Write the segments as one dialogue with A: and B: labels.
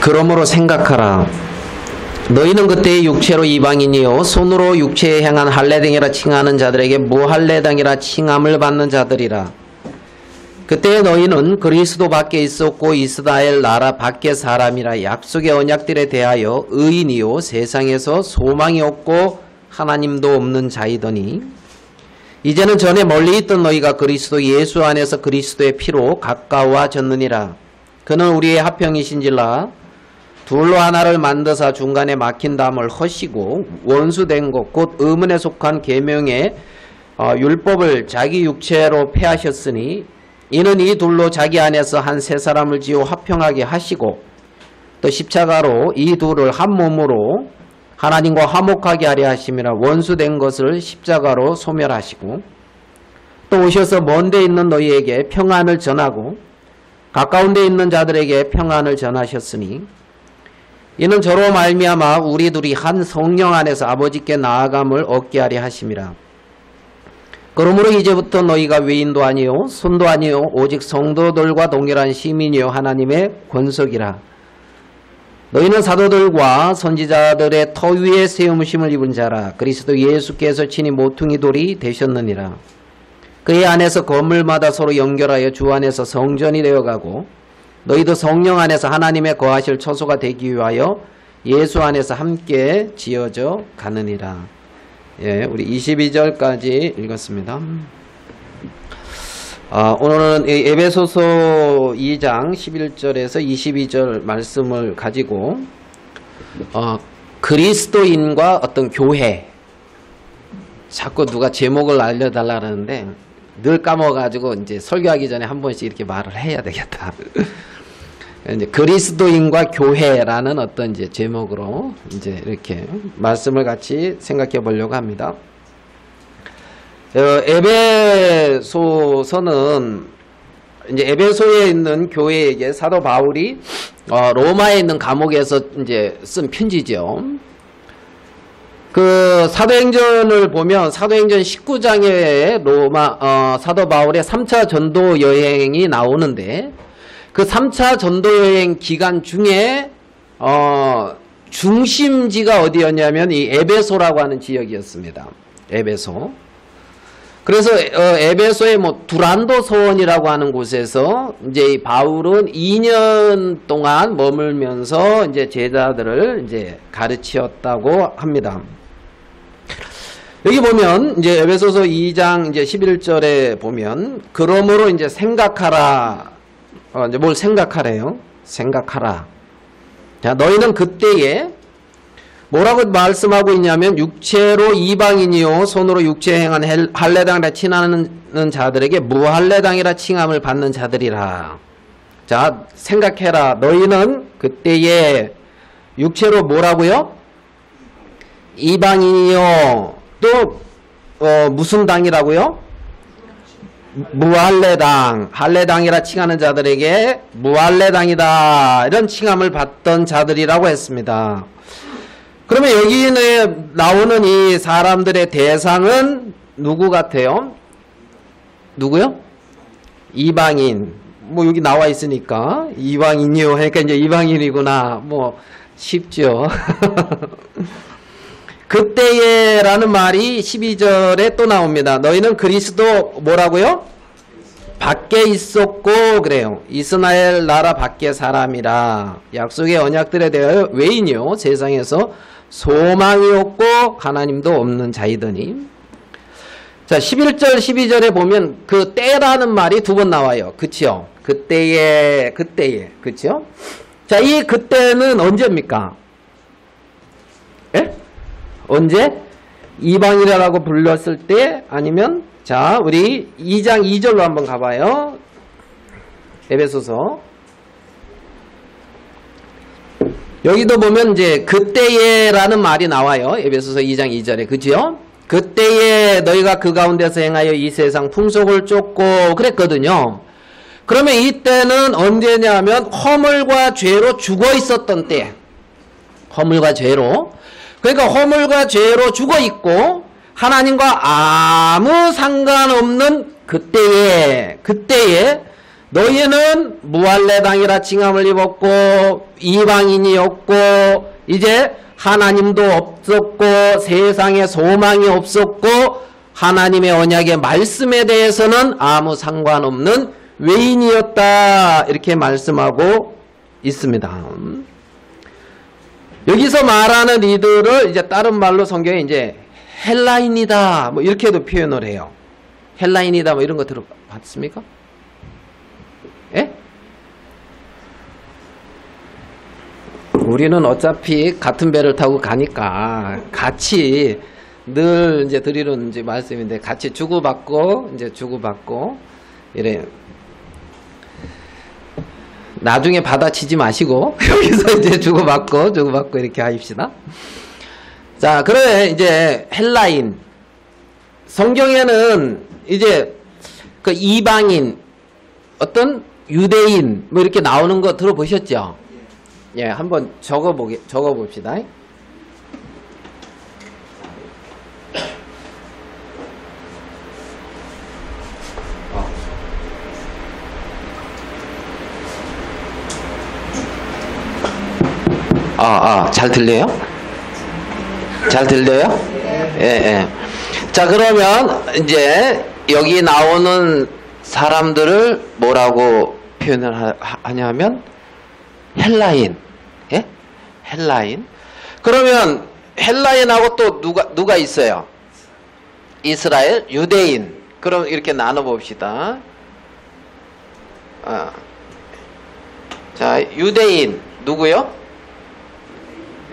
A: 그러므로 생각하라. 너희는 그때의 육체로 이방인이요 손으로 육체에 행한 할례당이라 칭하는 자들에게 무할례당이라 칭함을 받는 자들이라. 그때 너희는 그리스도 밖에 있었고 이스라엘 나라 밖의 사람이라. 약속의 언약들에 대하여 의인이요 세상에서 소망이 없고 하나님도 없는 자이더니 이제는 전에 멀리 있던 너희가 그리스도 예수 안에서 그리스도의 피로 가까워졌느니라. 그는 우리의 합형이신지라 둘로 하나를 만드사 중간에 막힌 담을 허시고 원수된 것 곧 의문에 속한 계명의 율법을 자기 육체로 폐하셨으니 이는 이 둘로 자기 안에서 한 세 사람을 지어 화평하게 하시고 또 십자가로 이 둘을 한 몸으로 하나님과 화목하게 하려 하심이라. 원수된 것을 십자가로 소멸하시고 또 오셔서 먼 데 있는 너희에게 평안을 전하고 가까운 데 있는 자들에게 평안을 전하셨으니 이는 저로 말미암아 우리 둘이 한 성령 안에서 아버지께 나아감을 얻게 하려 하심이라. 그러므로 이제부터 너희가 외인도 아니요 손도 아니요 오직 성도들과 동일한 시민이요 하나님의 권속이라. 너희는 사도들과 선지자들의 터 위에 세움심을 입은 자라. 그리스도 예수께서 친히 모퉁이 돌이 되셨느니라. 그의 안에서 건물마다 서로 연결하여 주 안에서 성전이 되어가고 너희도 성령 안에서 하나님의 거하실 처소가 되기 위하여 예수 안에서 함께 지어져 가느니라. 예, 우리 22절까지 읽었습니다. 오늘은 에베소서 2장 11절에서 22절 말씀을 가지고 그리스도인과 어떤 교회, 자꾸 누가 제목을 알려달라 그러는데 늘 까먹어가지고 이제 설교하기 전에 한 번씩 이렇게 말을 해야 되겠다. 이제 그리스도인과 교회라는 어떤 이제 제목으로 이제 이렇게 말씀을 같이 생각해 보려고 합니다. 에베소서는 이제 에베소에 있는 교회에게 사도 바울이 로마에 있는 감옥에서 이제 쓴 편지죠. 그 사도행전을 보면 사도행전 19장에 사도 바울의 3차 전도 여행이 나오는데 그 3차 전도 여행 기간 중에 중심지가 어디였냐면 이 에베소라고 하는 지역이었습니다. 에베소. 그래서 에베소의 두란도 서원이라고 하는 곳에서 이제 이 바울은 2년 동안 머물면서 이제 제자들을 이제 가르치었다고 합니다. 여기 보면 이제 에베소서 2장 이제 11절에 보면 그러므로 이제 생각하라. 이제 뭘 생각하래요? 생각하라. 자, 너희는 그때에 뭐라고 말씀하고 있냐면 육체로 이방인이요 손으로 육체에 행한 할례당이라 칭하는 자들에게 무할례당이라 칭함을 받는 자들이라. 자, 생각해라. 너희는 그때에 육체로 뭐라고요? 이방인이요. 또 무슨 당이라고요? 무할례당. 할례당이라 칭하는 자들에게 무할례당이다. 이런 칭함을 받던 자들이라고 했습니다. 그러면 여기에 나오는 이 사람들의 대상은 누구 같아요? 누구요? 이방인. 뭐 여기 나와 있으니까 이방인이요. 그러니까 이제 이방인이구나. 뭐 쉽죠. 그때에라는 말이 12절에 또 나옵니다. 너희는 그리스도 뭐라고요? 밖에 있었고 그래요. 이스라엘 나라 밖의 사람이라. 약속의 언약들에 대하여 외인이요 세상에서 소망이 없고 하나님도 없는 자이더니. 자, 11절 12절에 보면 그 때라는 말이 두 번 나와요. 그치요? 그때에 그치요? 자, 이 그때는 언제입니까? 예? 언제? 이방이라고 불렀을 때 아니면 자 우리 2장 2절로 한번 가봐요. 에베소서 여기도 보면 이제 그때에라는 말이 나와요. 에베소서 2장 2절에 그지요? 그때에 너희가 그 가운데서 행하여 이 세상 풍속을 쫓고 그랬거든요. 그러면 이때는 언제냐면 허물과 죄로 죽어 있었던 때. 허물과 죄로. 그러니까 허물과 죄로 죽어 있고 하나님과 아무 상관없는 그때에 너희는 무할례당이라 칭함을 입었고 이방인이었고 이제 하나님도 없었고 세상에 소망이 없었고 하나님의 언약의 말씀에 대해서는 아무 상관없는 외인이었다 이렇게 말씀하고 있습니다. 여기서 말하는 이들을 이제 다른 말로 성경에 이제 헬라인이다 뭐 이렇게도 표현을 해요. 헬라인이다 뭐 이런 거 들어봤습니까? 예? 우리는 어차피 같은 배를 타고 가니까 같이 늘 이제 드리는 이제 말씀인데 같이 주고받고 이래. 나중에 받아치지 마시고 여기서 이제 주고받고 이렇게 하십시다. 자, 그래 이제 헬라인 성경에는 이제 그 이방인 어떤 유대인 뭐 이렇게 나오는 거 들어보셨죠? 예, 한번 적어봅시다. 잘 들려요? 잘 들려요? 예, 예. 자, 그러면 이제 여기 나오는 사람들을 뭐라고 표현을 하냐면 헬라인. 예? 헬라인. 그러면 헬라인하고 또 누가 있어요? 이스라엘, 유대인. 그럼 이렇게 나눠 봅시다. 자, 유대인 누구요?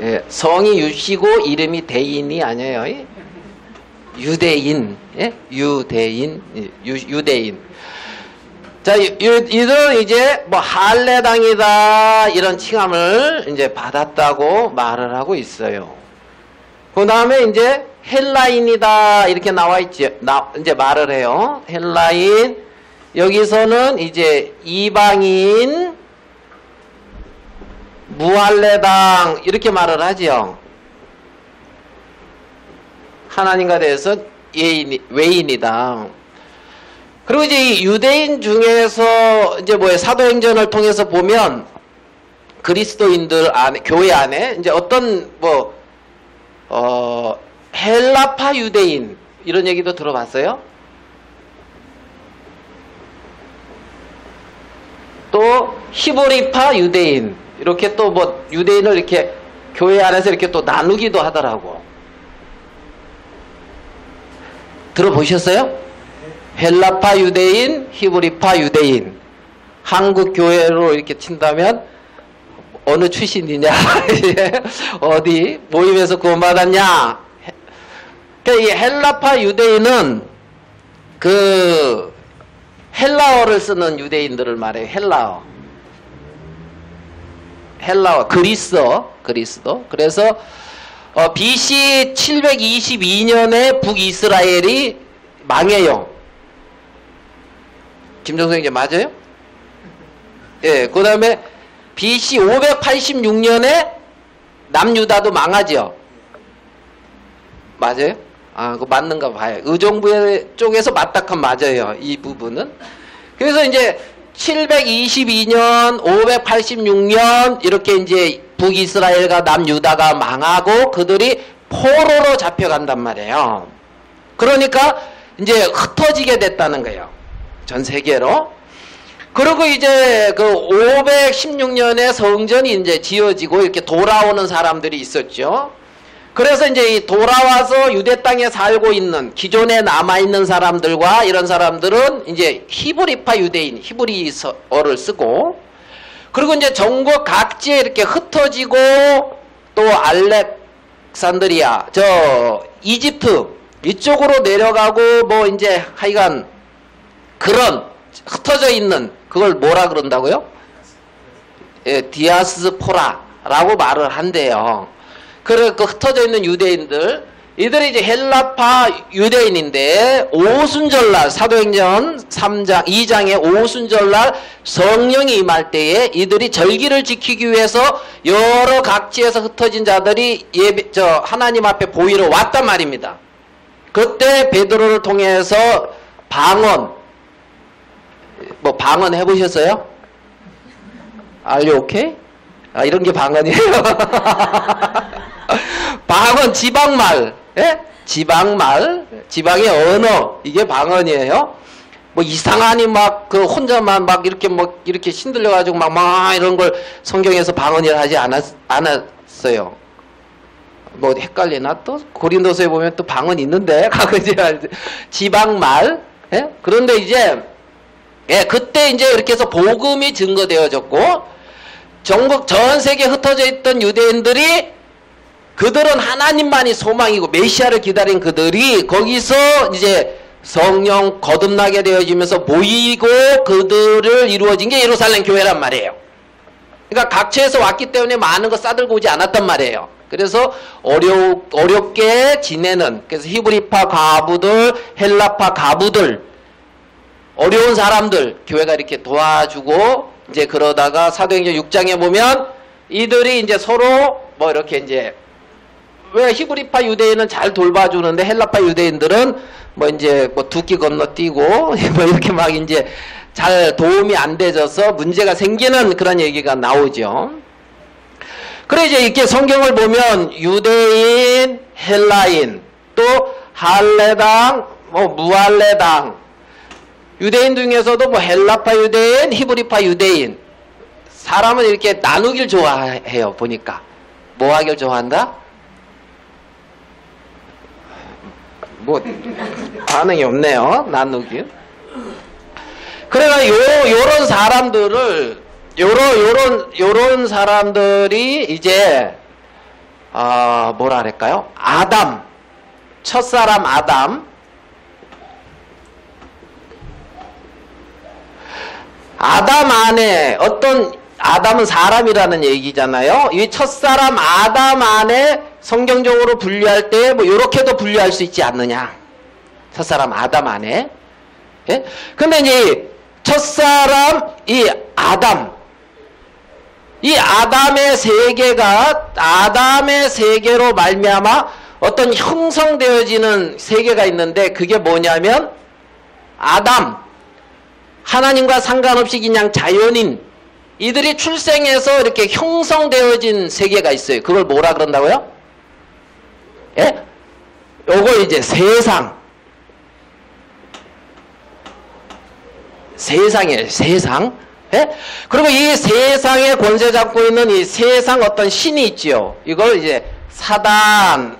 A: 예, 성이 유시고 이름이 대인이 아니에요. 유대인. 예? 유대인. 유대인. 자, 이들은 이제 뭐 할례당이다 이런 칭함을 이제 받았다고 말을 하고 있어요. 그 다음에 이제 헬라인이다 이렇게 나와 있지. 이제 말을 해요. 헬라인. 여기서는 이제 이방인, 무할례당 이렇게 말을 하죠. 하나님과 대해서 외인이다. 그리고 이제 이 유대인 중에서 이제 뭐예요? 사도행전을 통해서 보면 그리스도인들 안에, 교회 안에 이제 어떤 헬라파 유대인 이런 얘기도 들어봤어요? 또 히브리파 유대인 이렇게 또 뭐 유대인을 이렇게 교회 안에서 이렇게 또 나누기도 하더라고. 들어보셨어요? 헬라파 유대인, 히브리파 유대인. 한국 교회로 이렇게 친다면 어느 출신이냐? 어디 모임에서 구원받았냐? 그러니까 이 헬라파 유대인은 그 헬라어를 쓰는 유대인들을 말해요. 헬라어, 그리스도. 그래서 BC 722년에 북이스라엘이 망해요. 김정성 이제 맞아요? 예, 그 다음에 BC 586년에 남유다도 망하죠. 맞아요? 그거 맞는가 봐요. 의정부 쪽에서 맞다칸 맞아요. 이 부분은. 그래서 이제 722년, 586년 이렇게 이제 북이스라엘과 남유다가 망하고 그들이 포로로 잡혀간단 말이에요. 그러니까 이제 흩어지게 됐다는 거예요. 전 세계로. 그리고 이제 그 516년에 성전이 이제 지어지고 이렇게 돌아오는 사람들이 있었죠. 그래서 이제 이 돌아와서 유대 땅에 살고 있는 기존에 남아있는 사람들과 이런 사람들은 이제 히브리파 유대인, 히브리어를 쓰고, 그리고 이제 전국 각지에 이렇게 흩어지고 또 알렉산드리아, 이집트 이쪽으로 내려가고 뭐 이제 하여간 그런 흩어져 있는 그걸 뭐라 그런다고요? 예, 디아스포라라고 말을 한대요. 그래, 그 흩어져 있는 유대인들, 이들이 이제 헬라파 유대인인데, 오순절날, 사도행전 2장의 오순절날 성령이 임할 때에 이들이 절기를 지키기 위해서 여러 각지에서 흩어진 자들이 하나님 앞에 보이러 왔단 말입니다. 그때 베드로를 통해서 방언 해보셨어요? Are you okay? 아, 이런 게 방언이에요. 방언, 지방말. 예? 지방말, 지방의 언어. 이게 방언이에요. 뭐 이상하니 막 그 혼자만 막 이렇게 뭐 이렇게 신들려가지고 막 이런 걸 성경에서 방언이라 하지 않았어요. 뭐 헷갈리나 또? 고린도서에 보면 또 방언 있는데, 지방말. 예? 그런데 이제, 예, 그때 이제 이렇게 해서 복음이 증거되어졌고, 전국 전 세계에 흩어져 있던 유대인들이 그들은 하나님만이 소망이고 메시아를 기다린 그들이 거기서 이제 성령 거듭나게 되어지면서 모이고 그들을 이루어진 게 예루살렘 교회란 말이에요. 그러니까 각처에서 왔기 때문에 많은 거 싸들고 오지 않았단 말이에요. 그래서 어렵게 지내는, 그래서 히브리파 가부들, 헬라파 가부들, 어려운 사람들 교회가 이렇게 도와주고 이제 그러다가 사도행전 6장에 보면 이들이 이제 서로 뭐 이렇게 이제 왜 히브리파 유대인은 잘 돌봐주는데 헬라파 유대인들은 뭐 이제 뭐 두 끼 건너뛰고 뭐 이렇게 막 이제 잘 도움이 안 되져서 문제가 생기는 그런 얘기가 나오죠. 그래 이제 이렇게 성경을 보면 유대인, 헬라인, 또 할레당, 뭐 무할레당, 유대인 중에서도 뭐 헬라파 유대인, 히브리파 유대인, 사람은 이렇게 나누길 좋아해요. 보니까 뭐 하길 좋아한다? 뭐 반응이 없네요. 나누길. 그래가 요런 사람들을 요런 사람들이 이제 뭐라 그럴까요? 아담, 첫사람 아담, 아담 안에 어떤, 아담은 사람이라는 얘기잖아요. 이 첫사람 아담 안에 성경적으로 분류할 때 뭐 요렇게도 분류할 수 있지 않느냐. 첫사람 아담 안에. 예? 근데 이제 첫사람 이 아담, 이 아담의 세계가 아담의 세계로 말미암아 어떤 형성되어지는 세계가 있는데 그게 뭐냐면 아담, 하나님과 상관없이 그냥 자연인, 이들이 출생해서 이렇게 형성되어진 세계가 있어요. 그걸 뭐라 그런다고요? 예? 요거 이제 세상. 세상이에요. 세상. 예? 그리고 이 세상에 권세 잡고 있는 이 세상 어떤 신이 있지요. 이걸 이제 사단,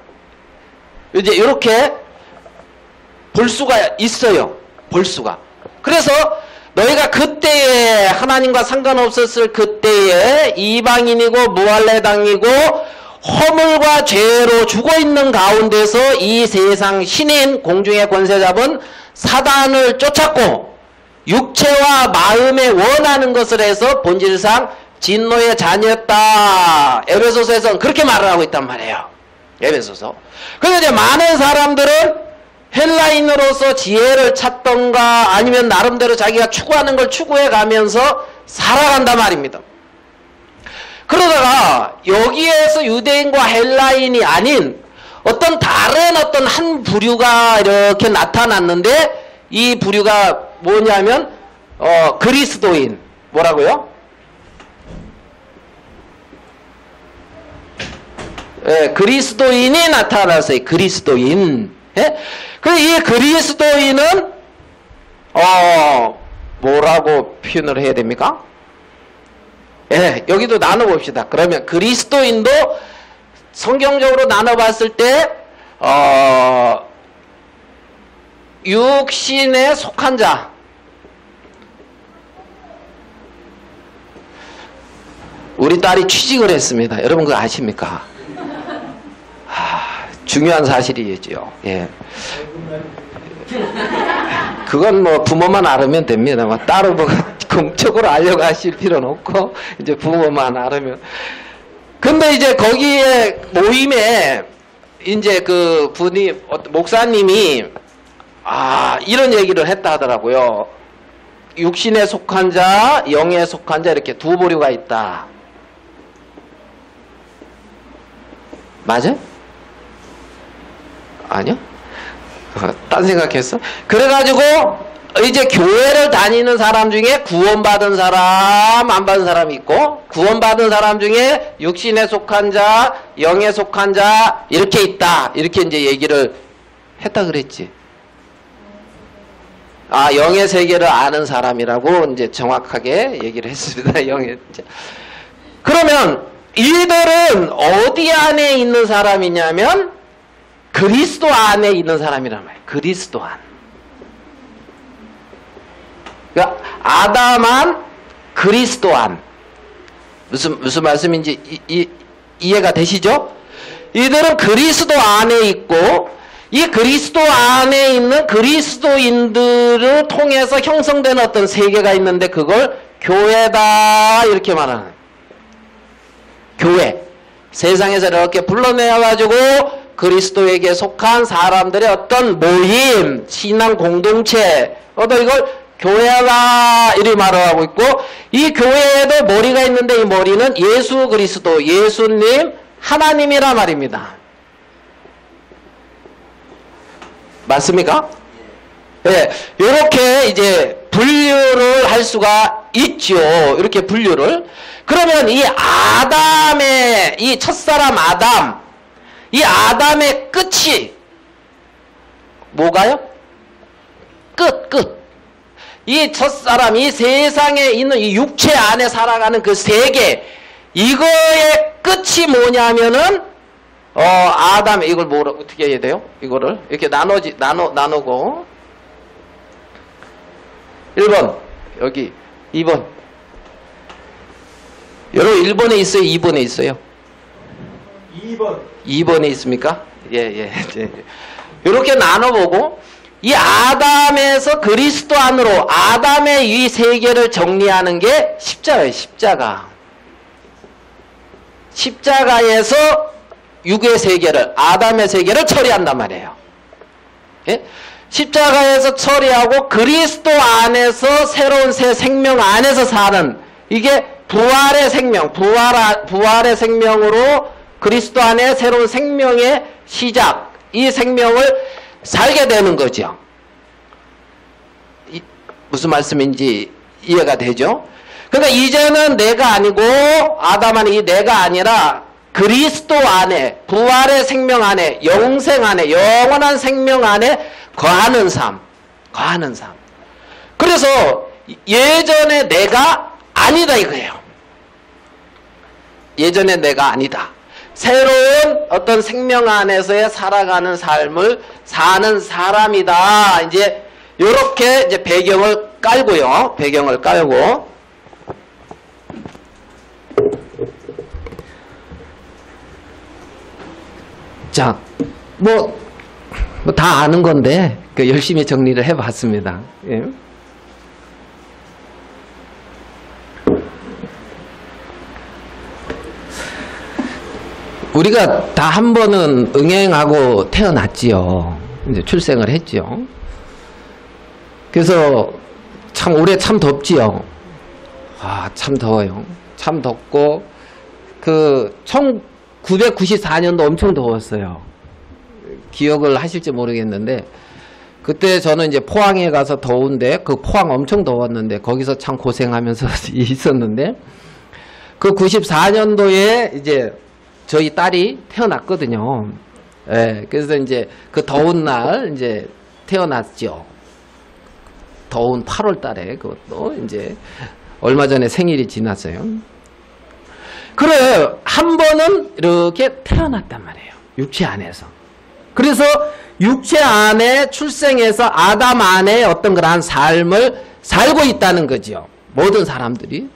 A: 이제 이렇게 볼 수가 있어요. 볼 수가. 그래서 너희가 그때에 하나님과 상관없었을 그때에 이방인이고 무할레당이고 허물과 죄로 죽어있는 가운데서 이 세상 신인 공중의 권세 잡은 사단을 쫓았고 육체와 마음에 원하는 것을 해서 본질상 진노의 자녀였다. 에베소서에서는 그렇게 말을 하고 있단 말이에요. 에베소서. 그래서 이제 많은 사람들은 헬라인으로서 지혜를 찾던가 아니면 나름대로 자기가 추구하는 걸 추구해 가면서 살아간단 말입니다. 그러다가 여기에서 유대인과 헬라인이 아닌 어떤 다른 어떤 한 부류가 이렇게 나타났는데 이 부류가 뭐냐면 그리스도인. 뭐라고요? 예, 그리스도인이 나타났어요. 그리스도인. 예? 이 그리스도인은 뭐라고 표현을 해야 됩니까? 예, 여기도 나눠봅시다. 그러면 그리스도인도 성경적으로 나눠봤을 때 육신에 속한 자, 우리 딸이 취직을 했습니다. 여러분 그거 아십니까? 중요한 사실이죠. 예. 그건 뭐 부모만 알으면 됩니다. 뭐 따로 뭐 공적으로 알려가실 필요는 없고 이제 부모만 알으면. 근데 이제 거기에 모임에 이제 그 분이 목사님이 이런 얘기를 했다 하더라고요. 육신에 속한 자, 영에 속한 자 이렇게 두 부류가 있다. 맞아? 아니요? 딴 생각했어? 그래가지고 이제 교회를 다니는 사람 중에 구원받은 사람, 안 받은 사람이 있고, 구원받은 사람 중에 육신에 속한 자, 영에 속한 자, 이렇게 있다. 이렇게 이제 얘기를 했다 그랬지. 아, 영의 세계를 아는 사람이라고 이제 정확하게 얘기를 했습니다. 영의. 그러면 이들은 어디 안에 있는 사람이냐면 그리스도 안에 있는 사람이란 말이에요. 그리스도 안. 그러니까 아담 안, 그리스도 안. 무슨 말씀인지 이해가 되시죠? 이들은 그리스도 안에 있고 이 그리스도 안에 있는 그리스도인들을 통해서 형성된 어떤 세계가 있는데 그걸 교회다 이렇게 말하는 거예요. 교회. 세상에서 이렇게 불러내어가지고 그리스도에게 속한 사람들의 어떤 모임, 신앙 공동체, 어떤 이걸 교회가 이렇게 말하고 있고, 이 교회에도 머리가 있는데 이 머리는 예수 그리스도, 예수님, 하나님이라 말입니다. 맞습니까? 네, 이렇게 이제 분류를 할 수가 있죠. 이렇게 분류를. 그러면 이 아담의, 이 첫사람 아담, 이 아담의 끝이 뭐가요? 끝. 이 첫사람, 이 세상에 있는 이 육체 안에 살아가는 그 세계, 이거의 끝이 뭐냐면은, 아담, 이걸 어떻게 해야 돼요? 이거를, 이렇게 나누고. 1번, 여기, 2번. 여러분, 1번에 있어요? 2번에 있어요?
B: 2번.
A: 2번에 있습니까? 예. 이렇게 나눠보고, 이 아담에서 그리스도 안으로 아담의 이 세계를 정리하는 게 십자가예요. 십자가에서 육의 세계를, 아담의 세계를 처리한단 말이에요. 예? 십자가에서 처리하고 그리스도 안에서 새로운 새 생명 안에서 사는, 이게 부활의 생명, 부활의 생명으로 그리스도 안에 새로운 생명의 시작, 이 생명을 살게 되는 거죠. 무슨 말씀인지 이해가 되죠? 그러니까 이제는 내가 아니고 아담 안에 이 내가 아니라 그리스도 안에, 부활의 생명 안에, 영생 안에, 영원한 생명 안에 거하는 삶. 그래서 예전에 내가 아니다 이거예요. 예전에 내가 아니다. 새로운 어떤 생명 안에서의 살아가는 삶을 사는 사람이다. 이제 요렇게 이제 배경을 깔고요. 배경을 깔고. 자, 뭐 다 아는 건데 열심히 정리를 해봤습니다. 예. 우리가 다 한 번은 응행하고 태어났지요. 이제 출생을 했죠. 그래서 참 올해 참 덥지요. 아, 참 더워요. 참 덥고 그 1994년도 엄청 더웠어요. 기억을 하실지 모르겠는데 그때 저는 이제 포항에 가서 더운데 그 포항 엄청 더웠는데 거기서 참 고생하면서 있었는데 그 94년도에 이제 저희 딸이 태어났거든요. 예, 그래서 이제 그 더운 날 이제 태어났죠. 더운 8월 달에 그것도 이제 얼마 전에 생일이 지났어요. 그래, 한 번은 이렇게 태어났단 말이에요. 육체 안에서. 그래서 육체 안에 출생해서 아담 안에 어떤 그러한 삶을 살고 있다는 거죠. 모든 사람들이.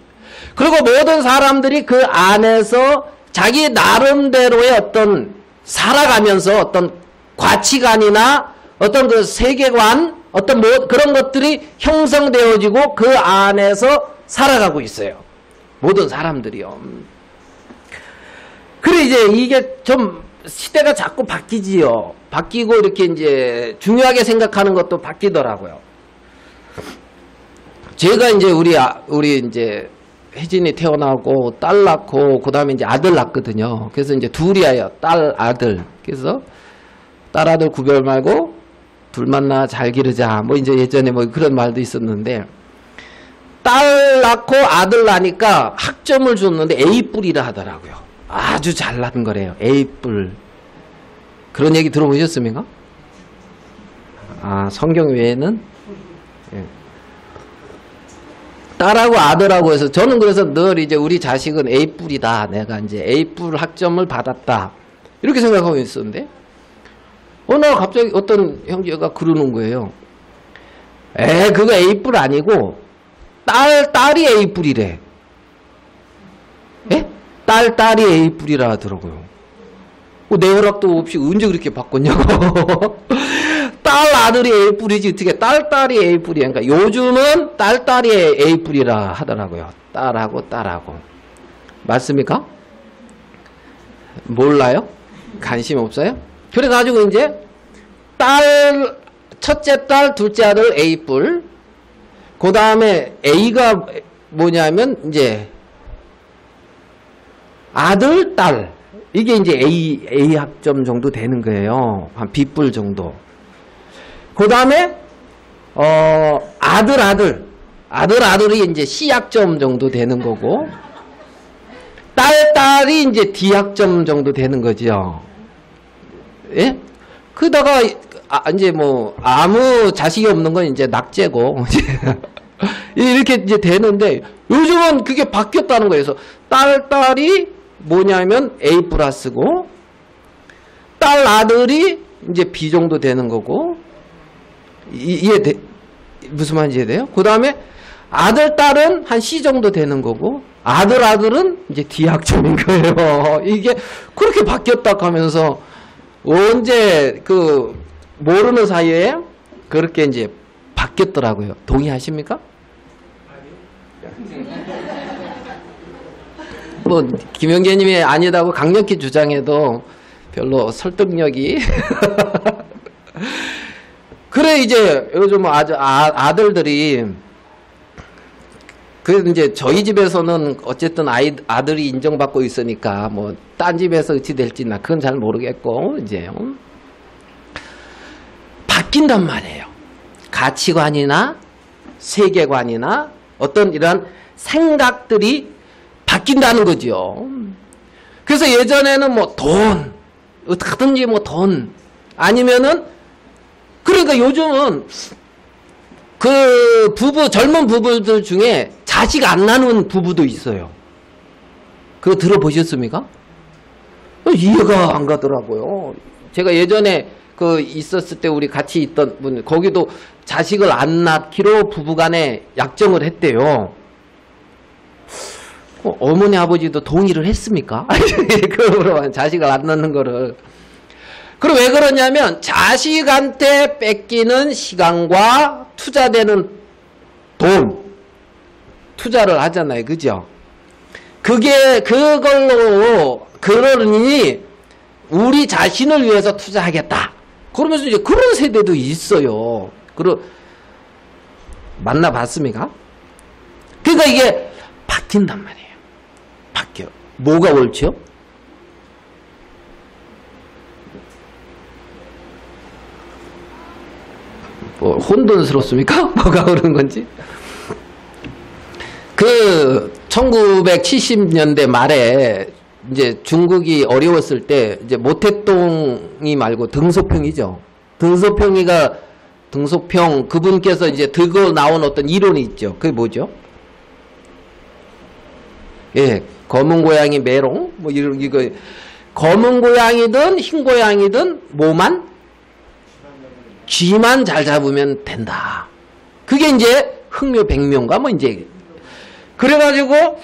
A: 그리고 모든 사람들이 그 안에서 자기 나름대로의 어떤 살아가면서 어떤 가치관이나 어떤 그 세계관, 어떤 그런 것들이 형성되어지고 그 안에서 살아가고 있어요. 모든 사람들이요. 그래, 이제 이게 좀 시대가 자꾸 바뀌지요. 바뀌고 이렇게 이제 중요하게 생각하는 것도 바뀌더라고요. 제가 이제 우리 이제 혜진이 태어나고 딸 낳고 그다음에 이제 아들 낳거든요. 그래서 이제 둘이에요. 딸 아들. 그래서 딸 아들 구별 말고 둘 만나 잘 기르자. 뭐 이제 예전에 뭐 그런 말도 있었는데, 딸 낳고 아들 낳으니까 학점을 줬는데 A뿔이라 하더라고요. 아주 잘난 거래요. A뿔. 그런 얘기 들어보셨습니까? 아, 성경 외에는? 예. 딸하고 아들하고 해서 저는 그래서 늘 이제 우리 자식은 A뿔이다. 내가 이제 A뿔 학점을 받았다. 이렇게 생각하고 있었는데, 어느 날 갑자기 어떤 형제가 그러는 거예요. 그거 A뿔 아니고, 딸이 A뿔이래. 예? 딸이 A뿔이라 하더라고요. 내 허락도 없이 언제 그렇게 바꿨냐고. 딸 아들이 A뿔이지 어떻게 딸이 A뿔이야. 그러니까 요즘은 딸이 A뿔이라 하더라고요. 딸하고. 맞습니까? 몰라요? 관심 없어요? 그래가지고 이제 첫째 딸, 둘째 아들 A뿔. 그 다음에 A가 뭐냐면 이제 아들, 딸. 이게 이제 A 학점 정도 되는 거예요. 한 B뿔 정도. 그 다음에, 아들이 이제 C 학점 정도 되는 거고, 딸이 이제 D 학점 정도 되는 거죠. 예? 그러다가, 이제 뭐, 아무 자식이 없는 건 이제 낙제고, 이렇게 이제 되는데, 요즘은 그게 바뀌었다는 거예요. 그래서 딸이 뭐냐면 A 플러스고, 아들이 이제 B 정도 되는 거고, 무슨 말인지 이해돼요? 그 다음에 아들, 딸은 한 C 정도 되는 거고, 아들은 이제 D 학점인 거예요. 이게 그렇게 바뀌었다 하면서, 언제 모르는 사이에 그렇게 이제 바뀌었더라고요. 동의하십니까? 뭐 김영재님이 아니다고 강력히 주장해도 별로 설득력이 그래 이제 요즘 아들들이 이제 저희 집에서는 어쨌든 아들이 인정받고 있으니까 뭐 딴 집에서 어찌 될지 나 그건 잘 모르겠고 이제 바뀐단 말이에요. 가치관이나 세계관이나 어떤 이런 생각들이 바뀐다는 거죠. 그래서 예전에는 뭐 돈, 어떻게든지 뭐 돈, 아니면은, 그러니까 요즘은 젊은 부부들 중에 자식 안 낳는 부부도 있어요. 그거 들어보셨습니까? 이해가 안 가더라고요. 제가 예전에 있었을 때 우리 같이 있던 분, 거기도 자식을 안 낳기로 부부간에 약정을 했대요. 어머니 아버지도 동의를 했습니까? 그거로 자식을 안 낳는 거를. 그럼 왜 그러냐면 자식한테 뺏기는 시간과 투자되는 돈 투자를 하잖아요. 그죠? 그러니 우리 자신을 위해서 투자하겠다. 그러면서 이제 그런 세대도 있어요. 만나봤습니까? 그러니까 이게 바뀐단 말이에요. 바뀌어. 뭐가 옳죠? 뭐 혼돈스럽습니까? 뭐가 옳은 건지? 1970년대 말에 이제 중국이 어려웠을 때 이제 모택동이 말고 등소평이죠. 등소평 그분께서 이제 들고 나온 어떤 이론이 있죠. 그게 뭐죠? 예, 검은 고양이 메롱 뭐 이거 검은 고양이든 흰 고양이든 쥐만 잘 잡으면 된다. 그게 이제 흥묘백묘인가 뭐 이제 그래가지고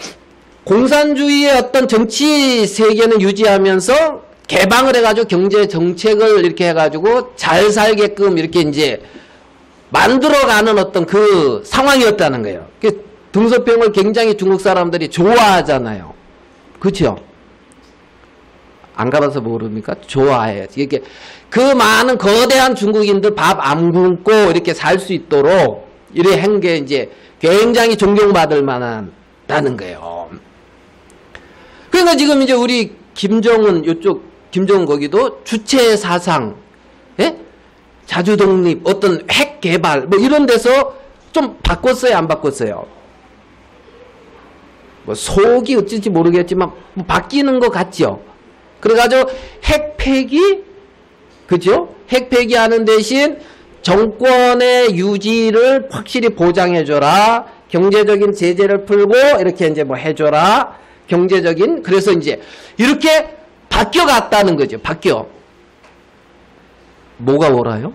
A: 공산주의의 어떤 정치 세계는 유지하면서 개방을 해가지고 경제 정책을 이렇게 해가지고 잘 살게끔 이렇게 이제 만들어가는 어떤 그 상황이었다는 거예요. 등소평을 굉장히 중국 사람들이 좋아하잖아요. 그렇죠? 안 가봐서 모릅니까? 좋아해요. 이게 그 많은 거대한 중국인들 밥 안 굶고 이렇게 살 수 있도록 이래 한 게 이제 굉장히 존경받을 만하다는 거예요. 그러니까 지금 이제 우리 김정은 거기도 주체 사상, 예? 자주독립, 어떤 핵 개발 뭐 이런 데서 좀 바꿨어요, 안 바꿨어요? 뭐 속이 어찌인지 모르겠지만 뭐 바뀌는 것 같죠. 그래가지고 핵 폐기, 그죠? 핵 폐기하는 대신 정권의 유지를 확실히 보장해줘라. 경제적인 제재를 풀고 이렇게 이제 뭐 해줘라. 경제적인, 그래서 이제 이렇게 바뀌어갔다는 거죠. 바뀌어. 뭐가 오라요?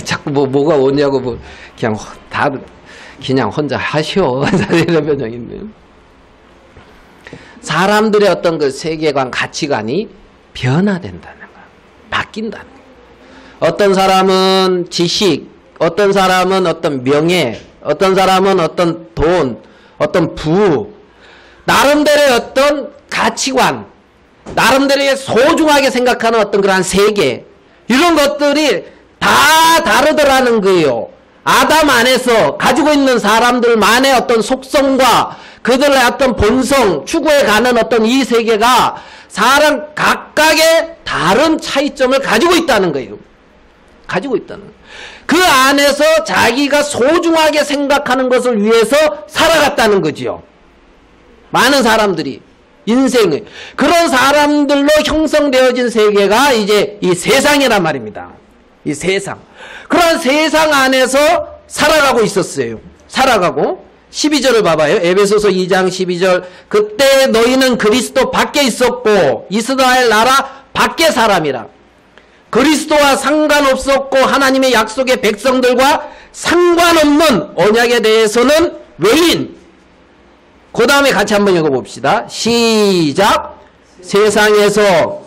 A: 자꾸 뭐가 오냐고 뭐 그냥 다 그냥 혼자 하셔. 이런 변형이 있네요. 사람들의 어떤 그 세계관, 가치관이 변화된다는 거야. 바뀐다는 거야. 어떤 사람은 지식, 어떤 사람은 어떤 명예, 어떤 사람은 어떤 돈, 어떤 부, 나름대로의 어떤 가치관, 나름대로의 소중하게 생각하는 어떤 그러한 세계, 이런 것들이 다 다르더라는 거예요. 아담 안에서 가지고 있는 사람들만의 어떤 속성과 그들의 어떤 본성, 추구해가는 어떤 이 세계가 사람 각각의 다른 차이점을 가지고 있다는 거예요. 가지고 있다는 거예요. 그 안에서 자기가 소중하게 생각하는 것을 위해서 살아갔다는 거지요. 많은 사람들이 인생을 그런 사람들로 형성되어진 세계가 이제 이 세상이란 말입니다. 이 세상. 그런 세상 안에서 살아가고 있었어요. 살아가고 12절을 봐봐요. 에베소서 2장 12절. 그때 너희는 그리스도 밖에 있었고 이스라엘 나라 밖의 사람이라. 그리스도와 상관없었고 하나님의 약속의 백성들과 상관없는 언약에 대해서는 외인. 그 다음에 같이 한번 읽어봅시다. 시작. 세상에서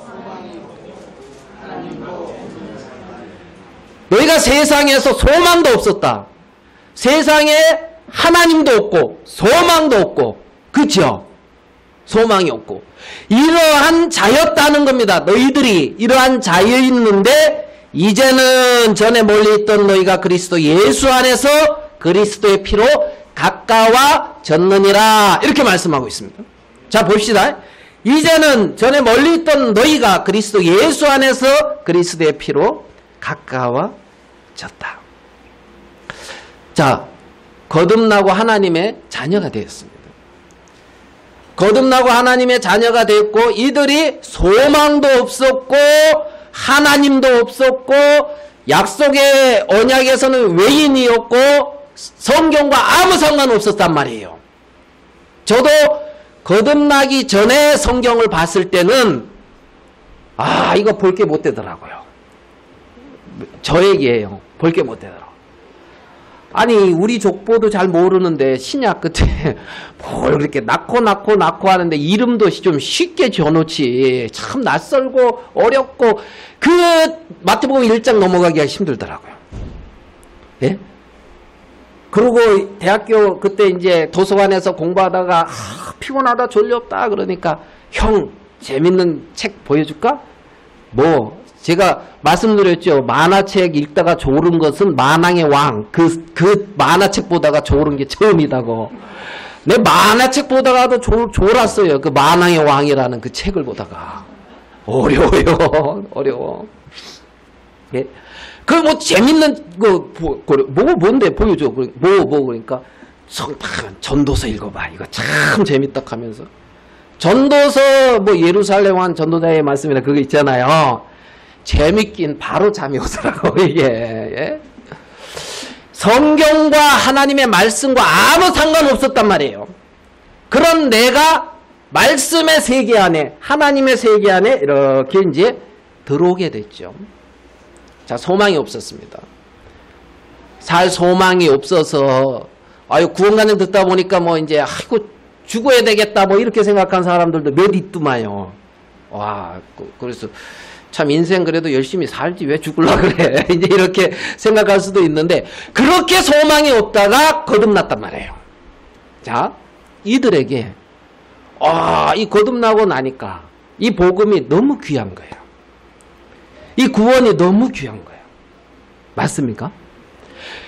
A: 너희가 세상에서 소망도 없었다. 세상에 하나님도 없고 소망도 없고, 그렇죠? 소망이 없고 이러한 자였다는 겁니다. 너희들이 이러한 자였는데 이제는 전에 멀리 있던 너희가 그리스도 예수 안에서 그리스도의 피로 가까워졌느니라, 이렇게 말씀하고 있습니다. 자, 봅시다. 이제는 전에 멀리 있던 너희가 그리스도 예수 안에서 그리스도의 피로 가까워졌다. 자, 거듭나고 하나님의 자녀가 되었습니다. 거듭나고 하나님의 자녀가 됐고 이들이 소망도 없었고 하나님도 없었고 약속의 언약에서는 외인이었고 성경과 아무 상관없었단 말이에요. 저도 거듭나기 전에 성경을 봤을 때는 이거 볼 게 못 되더라고요. 저 얘기예요. 볼 게 못 되더라고요. 아니 우리 족보도 잘 모르는데 신약 끝에 뭘 그렇게 낳고 하는데 이름도 좀 쉽게 지어놓지, 참 낯설고 어렵고 그 마태복음 1장 넘어가기가 힘들더라고요. 예? 그리고 대학교 그때 이제 도서관에서 공부하다가 피곤하다 졸렵다 그러니까 형 재밌는 책 보여줄까? 뭐 제가 말씀드렸죠. 만화책 읽다가 졸은 것은 만왕의 왕. 그 만화책 보다가 졸은 게 처음이다고. 내 만화책 보다가도 졸았어요. 그 만왕의 왕이라는 그 책을 보다가. 어려워요. 어려워. 예. 그 뭐 재밌는 뭔데 보여줘. 그러니까 전도서 읽어봐. 이거 참 재밌다 하면서. 전도서 뭐 예루살렘 왕 전도자의 말씀이나 그거 있잖아요. 재밌긴 바로 잠이 오더라고 이게. 예? 성경과 하나님의 말씀과 아무 상관없었단 말이에요. 그런 내가 말씀의 세계 안에, 하나님의 세계 안에 이렇게 이제 들어오게 됐죠. 자, 소망이 없었습니다. 살 소망이 없어서 구원관념 듣다 보니까 뭐 이제 아이고 죽어야 되겠다 뭐 이렇게 생각한 사람들도 몇 있더만요. 와, 그래서 참 인생 그래도 열심히 살지 왜 죽으려고 그래. 이제 이렇게 생각할 수도 있는데 그렇게 소망이 없다가 거듭났단 말이에요. 자, 이들에게 이 거듭나고 나니까 이 복음이 너무 귀한 거예요. 이 구원이 너무 귀한 거예요. 맞습니까?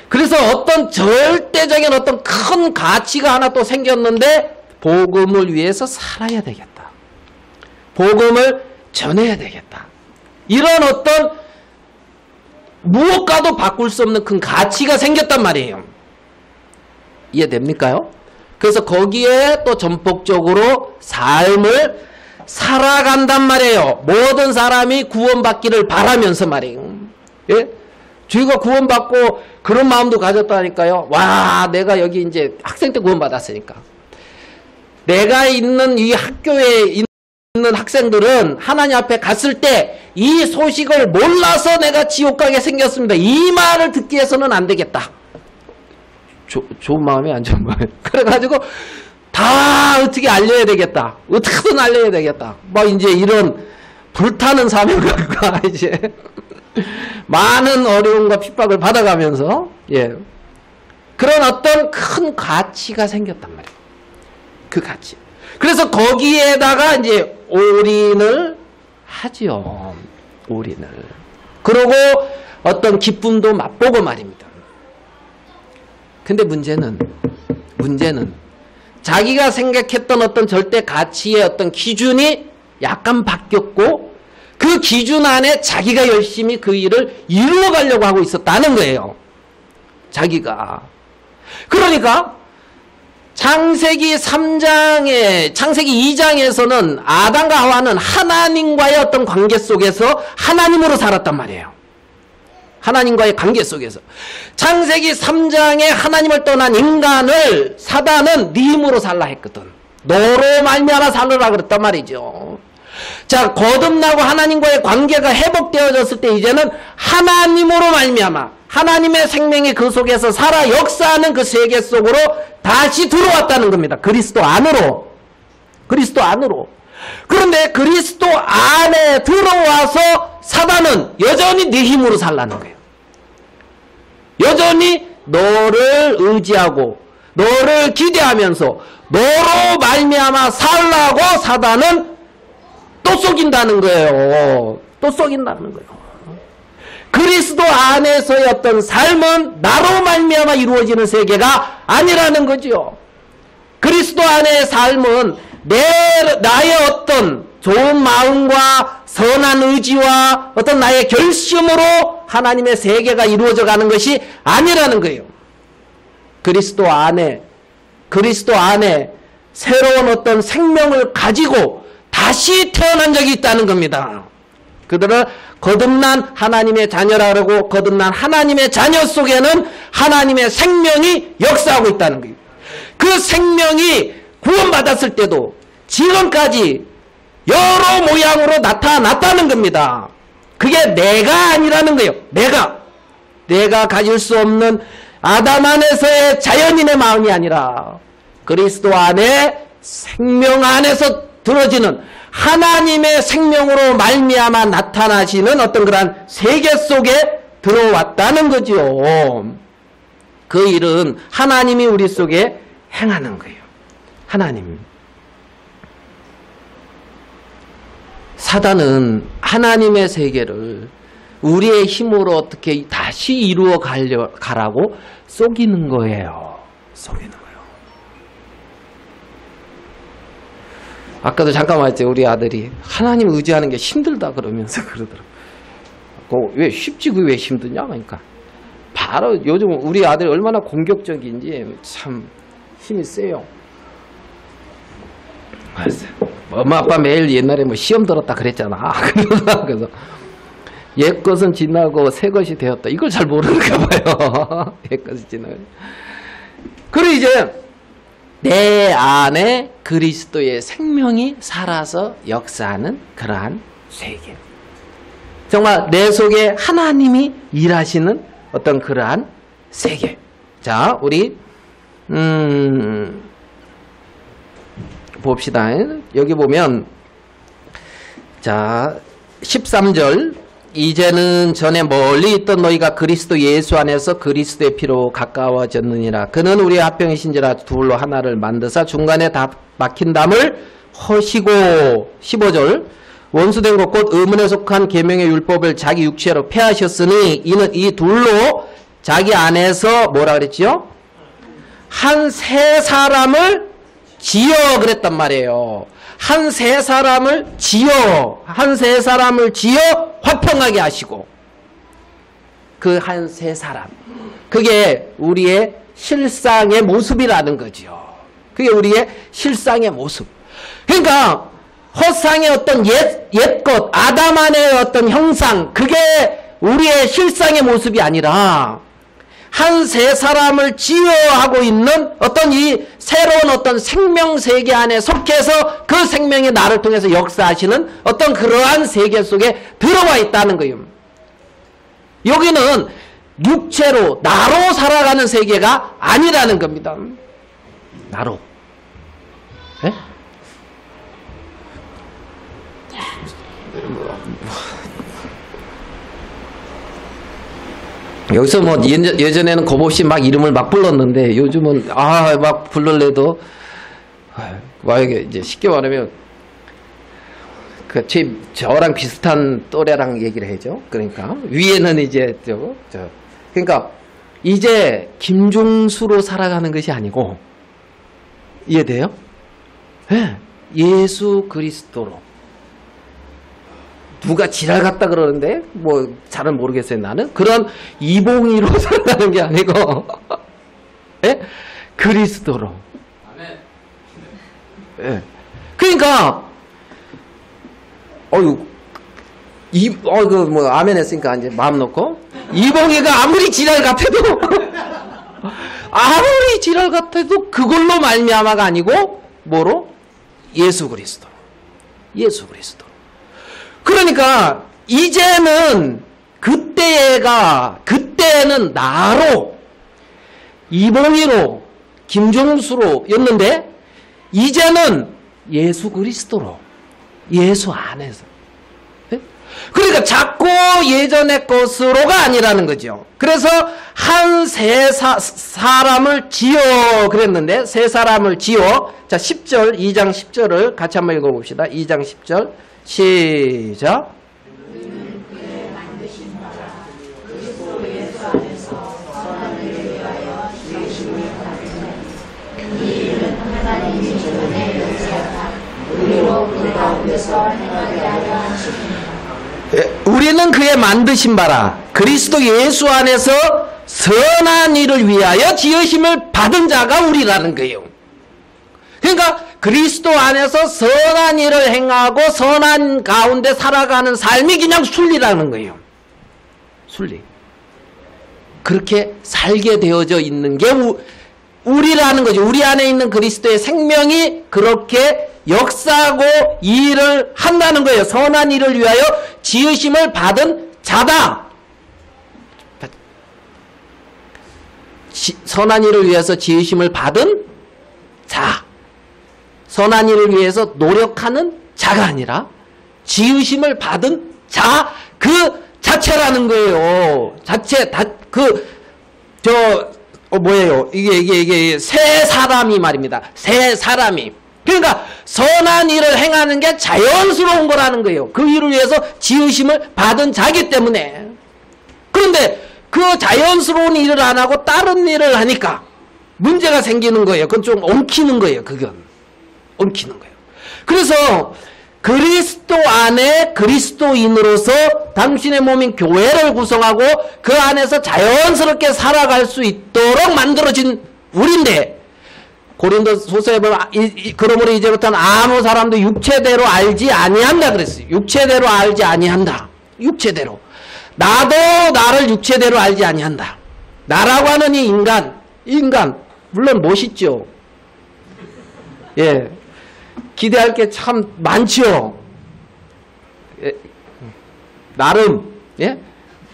A: 그래서 어떤 절대적인 어떤 큰 가치가 하나 또 생겼는데 복음을 위해서 살아야 되겠다. 복음을 전해야 되겠다. 이런 어떤 무엇과도 바꿀 수 없는 큰 가치가 생겼단 말이에요. 이해됩니까요? 그래서 거기에 또 전폭적으로 삶을 살아간단 말이에요. 모든 사람이 구원받기를 바라면서 말이에요. 예? 저희가 구원받고 그런 마음도 가졌다니까요. 와, 내가 여기 이제 학생 때 구원받았으니까. 내가 있는 이 학교에 있는 학생들은 하나님 앞에 갔을 때 이 소식을 몰라서 내가 지옥 가게 생겼습니다. 이 말을 듣기 위해서는 안 되겠다. 좋은 마음이 안 좋은 마음이. 그래가지고 다 어떻게 알려야 되겠다. 어떻게든 알려야 되겠다. 뭐 이제 이런 불타는 사명감과 이제 많은 어려움과 핍박을 받아가면서 그런 어떤 큰 가치가 생겼단 말이에요. 그 가치. 그래서 거기에다가 이제 올인을 하지요. 올인을. 그러고 어떤 기쁨도 맛보고 말입니다. 근데 문제는 자기가 생각했던 어떤 절대 가치의 어떤 기준이 약간 바뀌었고 그 기준 안에 자기가 열심히 그 일을 이루어 가려고 하고 있었다는 거예요. 자기가. 그러니까 창세기 2장에서는 아담과 하와는 하나님과의 어떤 관계 속에서 하나님으로 살았단 말이에요. 하나님과의 관계 속에서. 창세기 3장에 하나님을 떠난 인간을 사단은 네 힘으로 살라 했거든. 너로 말미암아 살으라 그랬단 말이죠. 자, 거듭나고 하나님과의 관계가 회복되어졌을 때 이제는 하나님으로 말미암아 하나님의 생명이 그 속에서 살아 역사하는 그 세계 속으로 다시 들어왔다는 겁니다. 그리스도 안으로. 그리스도 안으로. 그런데 그리스도 안에 들어와서 사단은 여전히 네 힘으로 살라는 거예요. 여전히 너를 의지하고 너를 기대하면서 너로 말미암아 살라고 사단은 또 속인다는 거예요. 또 속인다는 거예요. 그리스도 안에서의 어떤 삶은 나로 말미암아 이루어지는 세계가 아니라는 거죠. 그리스도 안의 삶은 나의 어떤 좋은 마음과 선한 의지와 어떤 나의 결심으로 하나님의 세계가 이루어져 가는 것이 아니라는 거예요. 그리스도 안에 새로운 어떤 생명을 가지고 다시 태어난 적이 있다는 겁니다. 그들을 거듭난 하나님의 자녀라고 거듭난 하나님의 자녀 속에는 하나님의 생명이 역사하고 있다는 거예요. 그 생명이 구원받았을 때도 지금까지 여러 모양으로 나타났다는 겁니다. 그게 내가 아니라는 거예요. 내가 가질 수 없는 아담 안에서의 자연인의 마음이 아니라 그리스도 안에 생명 안에서 들어지는 하나님의 생명으로 말미암아 나타나시는 어떤 그러한 세계 속에 들어왔다는 거죠. 그 일은 하나님이 우리 속에 행하는 거예요. 하나님. 사단은 하나님의 세계를 우리의 힘으로 어떻게 다시 이루어 가라고 속이는 거예요. 속이는 거예요. 아까도 잠깐 말했지. 우리 아들이 하나님 의지하는 게 힘들다 그러면서 그러더라고요. 왜 쉽지 그게 왜 힘드냐? 그러니까 바로 요즘 우리 아들이 얼마나 공격적인지 참 힘이 세요. 알았어요. 엄마 아빠 매일 옛날에 뭐 시험 들었다 그랬잖아. 그래서 옛 것은 지나고 새 것이 되었다. 이걸 잘 모르는가 봐요. 옛 것이 지나고. 그리고 이제 내 안에 그리스도의 생명이 살아서 역사하는 그러한 세계. 정말 내 속에 하나님이 일하시는 어떤 그러한 세계. 자, 우리 봅시다. 여기 보면 자 13절 이제는 전에 멀리 있던 너희가 그리스도 예수 안에서 그리스도의 피로 가까워졌느니라. 그는 우리의 합병이신지라 둘로 하나를 만드사 중간에 다 막힌 담을 허시고 15절 원수된 것 곧 의문에 속한 계명의 율법을 자기 육체로 폐하셨으니 이는 이 둘로 자기 안에서 뭐라 그랬지요? 한 새 사람을 지어 그랬단 말이에요. 한 세 사람을 지어 화평하게 하시고 그 한 세 사람 그게 우리의 실상의 모습이라는 거죠. 그게 우리의 실상의 모습. 그러니까 허상의 어떤 옛것 아담 안의 어떤 형상 그게 우리의 실상의 모습이 아니라 한 세 사람을 지어하고 있는 어떤 이 새로운 어떤 생명 세계 안에 속해서 그 생명이 나를 통해서 역사하시는 어떤 그러한 세계 속에 들어와 있다는 거예요. 여기는 육체로 나로 살아가는 세계가 아니라는 겁니다. 나로. 네? 여기서 뭐 예전에는 겁없이 막 이름을 막 불렀는데 요즘은 막 불러래도 만약에 이제 쉽게 말하면 저랑 비슷한 또래랑 얘기를 해죠. 그러니까 위에는 이제 그러니까 이제 김종수로 살아가는 것이 아니고 이해돼요? 네. 예수 그리스도로. 누가 지랄 같다 그러는데 뭐 잘은 모르겠어요. 나는 그런 이봉이로 살아가는 게 아니고 네? 그리스도로. 네. 그러니까 뭐 아멘 했으니까 이제 마음 놓고 이봉이가 아무리 지랄 같아도 그걸로 말미암아가 아니고 뭐로? 예수 그리스도. 그러니까 이제는 그때는 나로 이봉이로 김종수로 였는데 이제는 예수 그리스도로 예수 안에서. 그러니까 자꾸 예전의 것으로가 아니라는 거죠. 그래서 한 세 사람을 지어 그랬는데 세 사람을 지어. 자 10절 2장 10절을 같이 한번 읽어봅시다. 2장 10절 시작. 우리는 그의 만드신 바라 그리스도 예수 안에서 선한 일을 위하여 지으심을 받은 자가 우리라는 거예요. 그러니까 그리스도 안에서 선한 일을 행하고 선한 가운데 살아가는 삶이 그냥 순리라는 거예요. 순리. 그렇게 살게 되어져 있는 게 우리라는 거죠. 우리 안에 있는 그리스도의 생명이 그렇게 역사하고 일을 한다는 거예요. 선한 일을 위하여 지으심을 받은 자다. 선한 일을 위해서 지으심을 받은 자. 선한 일을 위해서 노력하는 자가 아니라 지으심을 받은 자 그 자체라는 거예요. 자체 뭐예요? 이게 세 사람이 말입니다. 세 사람이. 그러니까 선한 일을 행하는 게 자연스러운 거라는 거예요. 그 일을 위해서 지으심을 받은 자기 때문에. 그런데 그 자연스러운 일을 안 하고 다른 일을 하니까 문제가 생기는 거예요. 그건 좀 엉키는 거예요. 그건 엉키는 거예요. 그래서 그리스도 안에 그리스도인으로서 당신의 몸인 교회를 구성하고 그 안에서 자연스럽게 살아갈 수 있도록 만들어진 우리인데 고린도서에 보면 그러므로 이제부터는 아무 사람도 육체대로 알지 아니한다 그랬어요. 육체대로 알지 아니한다. 육체대로. 나도 나를 육체대로 알지 아니한다. 나라고 하는 이 인간 물론 멋있죠. 예. 기대할 게 참 많죠. 예. 나름 예?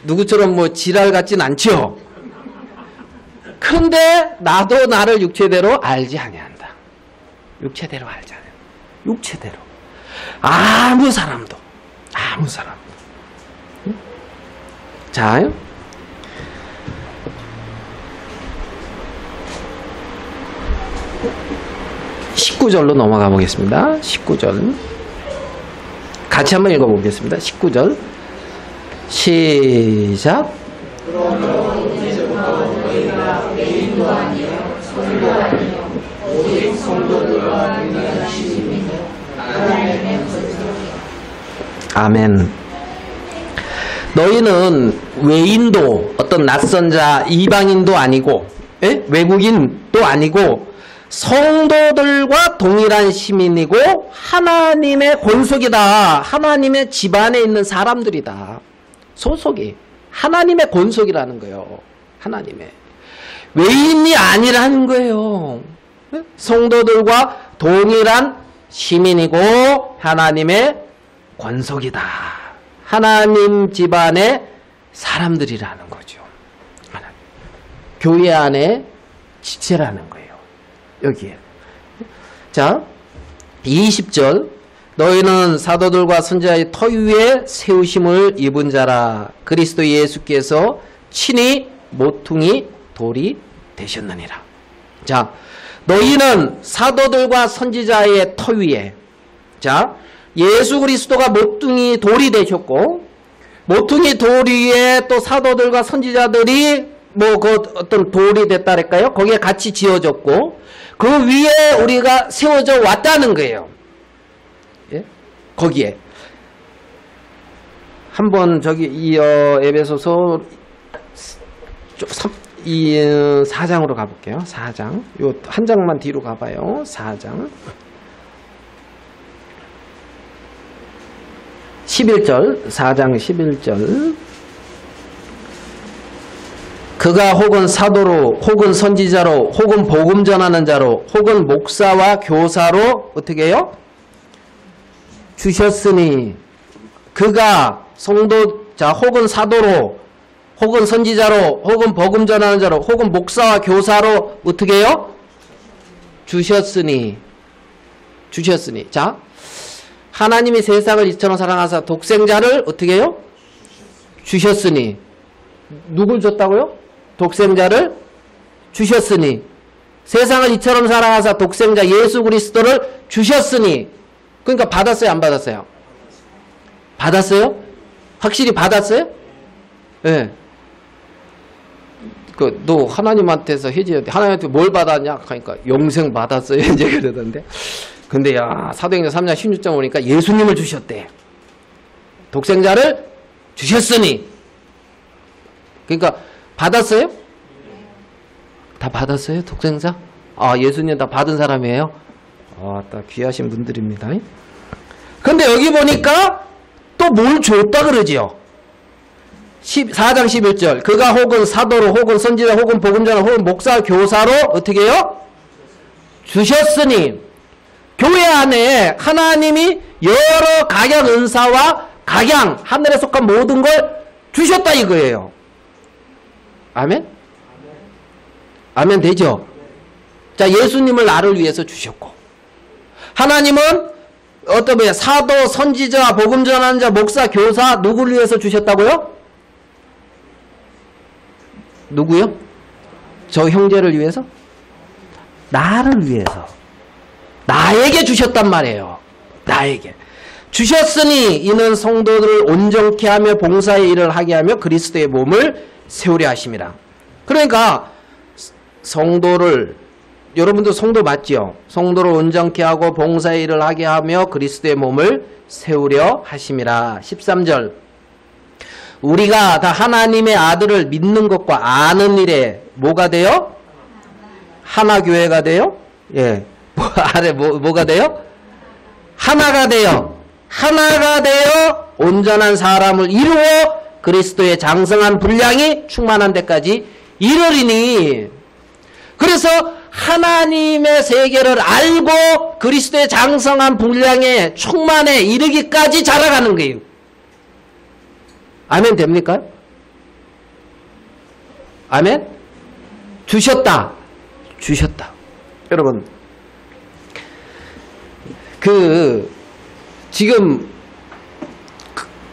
A: 누구처럼 뭐 지랄 같진 않죠. 그런데 나도 나를 육체대로 알지 아니한다. 육체대로 알지 아니한다. 육체대로. 아무 사람도. 응? 자, 19절로 넘어가 보겠습니다. 19절. 같이 한번 읽어보겠습니다. 19절. 시작.
B: 그러므로 이제부터 너희가 개인도 아니요 손도 아니요 오직 성도들과 능력하심이며
A: 아멘. 너희는 외인도 어떤 낯선 자 이방인도 아니고 외국인도 아니고 성도들과 동일한 시민이고 하나님의 권속이다. 하나님의 집안에 있는 사람들이다. 소속이 하나님의 권속이라는 거예요. 하나님의 외인이 아니라는 거예요. 성도들과 동일한 시민이고 하나님의 권속이다. 하나님 집안의 사람들이라는 거죠. 교회 안에 지체라는 거예요. 여기에. 자, 20절. 너희는 사도들과 선지자의 터 위에 세우심을 입은 자라. 그리스도 예수께서 친히 모퉁이 돌이 되셨느니라. 자, 너희는 사도들과 선지자의 터 위에. 자, 예수 그리스도가 모퉁이 돌이 되셨고, 모퉁이 돌 위에 또 사도들과 선지자들이 어떤 돌이 됐다랄까요? 거기에 같이 지어졌고, 그 위에 우리가 세워져 왔다는 거예요. 예? 거기에. 한번 이 에베소서 4장으로 가볼게요. 4장. 요 한 장만 뒤로 가봐요. 4장. 11절. 4장 11절. 그가 혹은 사도로 혹은 선지자로 혹은 복음 전하는 자로 혹은 목사와 교사로 어떻게 해요? 주셨으니 그가 성도자 혹은 사도로 혹은 선지자로 혹은 복음 전하는 자로 혹은 목사와 교사로 어떻게 해요? 주셨으니. 자, 하나님이 세상을 이처럼 사랑하사 독생자를 어떻게 해요? 주셨으니. 누굴 줬다고요? 독생자를 주셨으니. 세상을 이처럼 사랑하사 독생자 예수 그리스도를 주셨으니. 그러니까 받았어요, 안 받았어요? 받았어요? 확실히 받았어요? 예. 네. 너 하나님한테서 해줘야 돼. 하나님한테 뭘 받았냐? 하니까 영생 받았어요. 이제 그러던데. 근데 사도행전 3장 16장 오니까 예수님을 주셨대. 독생자를 주셨으니. 그러니까 받았어요? 다 받았어요? 독생자? 예수님 다 받은 사람이에요? 딱 귀하신 분들입니다. 근데 여기 보니까 또 뭘 줬다 그러지요? 4장 11절. 그가 혹은 사도로 혹은 선지자 혹은 복음전하 혹은 목사 교사로 어떻게 해요? 주셨으니. 교회 안에 하나님이 여러 각양 은사와 각양 하늘에 속한 모든 걸 주셨다 이거예요. 아멘? 아멘 되죠? 자, 예수님을 나를 위해서 주셨고, 하나님은 사도, 선지자, 복음 전하는 자, 목사, 교사 누구를 위해서 주셨다고요? 누구요? 저 형제를 위해서? 나를 위해서. 나에게 주셨단 말이에요. 나에게. 주셨으니 이는 성도들을 온전케 하며 봉사의 일을 하게 하며 그리스도의 몸을 세우려 하심이라. 그러니까 성도를, 여러분도 성도 맞지요? 성도를 온전케 하고 봉사의 일을 하게 하며 그리스도의 몸을 세우려 하심이라. 13절. 우리가 다 하나님의 아들을 믿는 것과 아는 일에 뭐가 돼요? 하나교회가 돼요? 예. 뭐가 돼요? 하나가 돼요. 하나가 되어 온전한 사람을 이루어 그리스도의 장성한 분량이 충만한 데까지 이르리니. 그래서 하나님의 세계를 알고 그리스도의 장성한 분량의 충만에 이르기까지 자라가는 거예요. 아멘 됩니까? 아멘? 주셨다. 여러분, 지금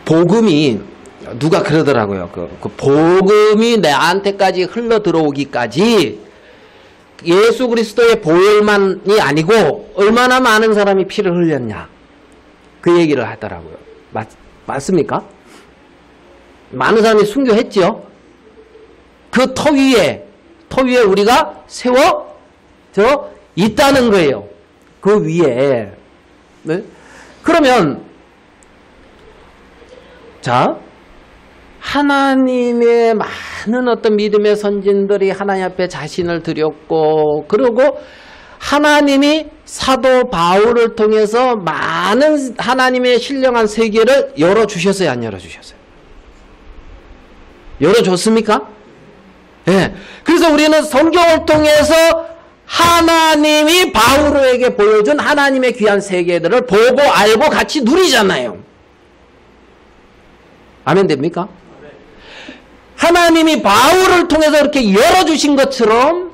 A: 복음이 누가 그러더라고요. 그 복음이 나한테까지 흘러 들어오기까지 예수 그리스도의 보혈만이 아니고 얼마나 많은 사람이 피를 흘렸냐, 그 얘기를 하더라고요. 맞습니까? 많은 사람이 순교했지요. 그 터 위에 우리가 세워져 있다는 거예요. 그 위에. 네? 그러면 자, 하나님의 많은 어떤 믿음의 선진들이 하나님 앞에 자신을 드렸고, 그리고 하나님이 사도 바울을 통해서 많은 하나님의 신령한 세계를 열어주셨어요, 안 열어주셨어요? 열어줬습니까? 예. 네. 그래서 우리는 성경을 통해서 하나님이 바울에게 보여준 하나님의 귀한 세계들을 보고 알고 같이 누리잖아요. 아멘 됩니까? 하나님이 바울을 통해서 이렇게 열어주신 것처럼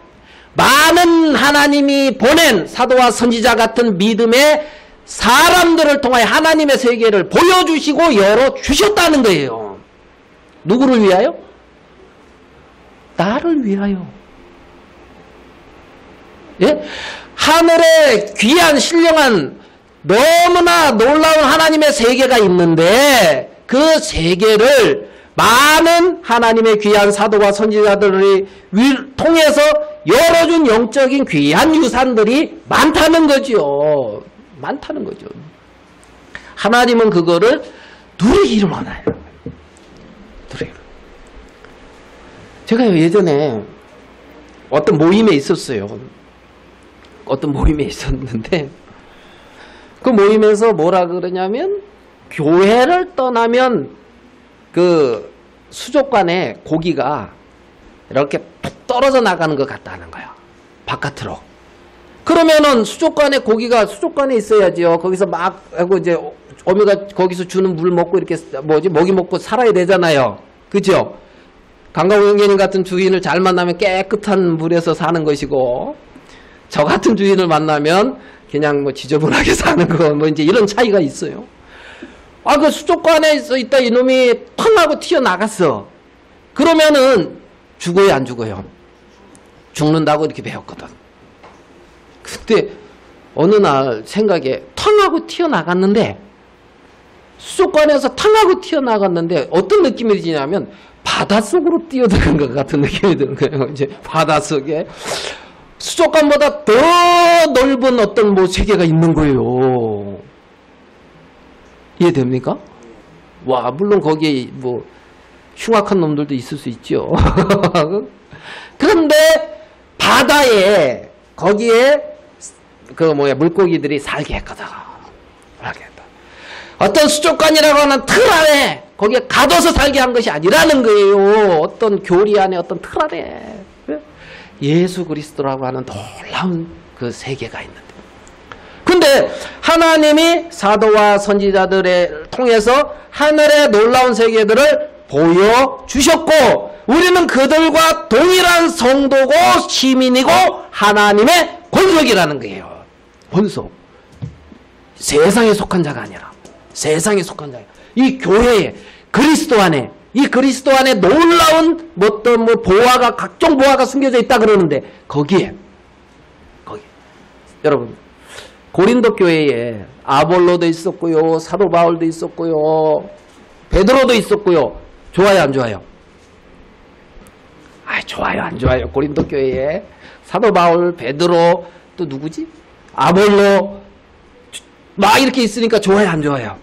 A: 많은 하나님이 보낸 사도와 선지자 같은 믿음의 사람들을 통하여 하나님의 세계를 보여주시고 열어주셨다는 거예요. 누구를 위하여? 나를 위하여. 예? 하늘에 귀한 신령한 너무나 놀라운 하나님의 세계가 있는데 그 세계를 많은 하나님의 귀한 사도와 선지자들을 통해서 열어준 영적인 귀한 유산들이 많다는 거죠. 많다는 거죠. 하나님은 그거를 누리기를 원해요. 누리기를. 제가 예전에 어떤 모임에 있었어요. 어떤 모임에 있었는데 그 모임에서 뭐라 그러냐면 교회를 떠나면 그 수족관에 고기가 이렇게 푹 떨어져 나가는 것 같다는 거야. 바깥으로. 그러면은 수족관에 고기가 수족관에 있어야지요. 거기서 막 하고 이제 어미가 거기서 주는 물 먹고 이렇게 먹이 먹고 살아야 되잖아요. 그죠? 강강원경님 같은 주인을 잘 만나면 깨끗한 물에서 사는 것이고 저 같은 주인을 만나면 그냥 뭐 지저분하게 사는 거 뭐 이제 이런 차이가 있어요. 아, 그 수족관에 있다 이놈이 팡 하고 튀어나갔어. 그러면은 죽어요, 안 죽어요? 죽는다고 이렇게 배웠거든. 그때 어느 날 생각에 탕 하고 튀어나갔는데 수족관에서 탕 하고 튀어나갔는데 어떤 느낌이 드냐면 바닷속으로 뛰어드는 것 같은 느낌이 드는 거예요. 이제 바닷속에 수족관보다 더 넓은 어떤 뭐 세계가 있는 거예요. 이해됩니까? 와, 물론 거기에 뭐 흉악한 놈들도 있을 수 있죠. 그런데 바다에 거기에 그 물고기들이 살게 했거든. 살게 했다. 어떤 수족관이라고 하는 틀 안에 거기에 가둬서 살게 한 것이 아니라는 거예요. 어떤 교리 안에 어떤 틀 안에 예수 그리스도라고 하는 놀라운 그 세계가 있는데. 근데 하나님이 사도와 선지자들을 통해서 하늘의 놀라운 세계들을 보여주셨고 우리는 그들과 동일한 성도고 시민이고 하나님의 권속이라는 거예요. 권속. 세상에 속한 자가 아니라 세상에 속한 자가 이 교회에 그리스도 안에 이 그리스도 안에 놀라운 어떤 보화가 각종 보화가 숨겨져 있다 그러는데 거기에 여러분 고린도 교회에 아볼로도 있었고요, 사도 바울도 있었고요, 베드로도 있었고요. 좋아요, 안 좋아요? 아, 좋아요, 안 좋아요? 고린도 교회에 사도 바울, 베드로 또 누구지? 아볼로 막 이렇게 있으니까 좋아요, 안 좋아요?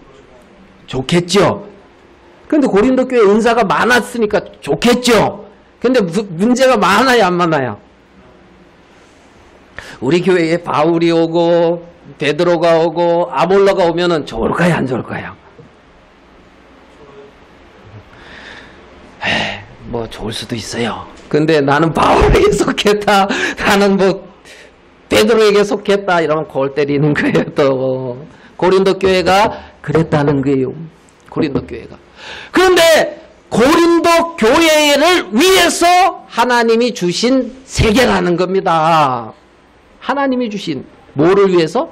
A: 좋겠죠. 근데 고린도 교회 은사가 많았으니까 좋겠죠. 근데 문제가 많아요, 안 많아요? 우리 교회에 바울이 오고 베드로가 오고 아볼로가 오면은 좋을까요, 안 좋을까요? 뭐 좋을 수도 있어요. 근데 나는 바울에게 속했다, 나는 뭐 베드로에게 속했다 이러면 골 때리는 거예요. 또 고린도 교회가 그랬다는 거예요. 고린도 교회가. 그런데 고린도 교회를 위해서 하나님이 주신 세계라는 겁니다. 하나님이 주신 뭐를 위해서?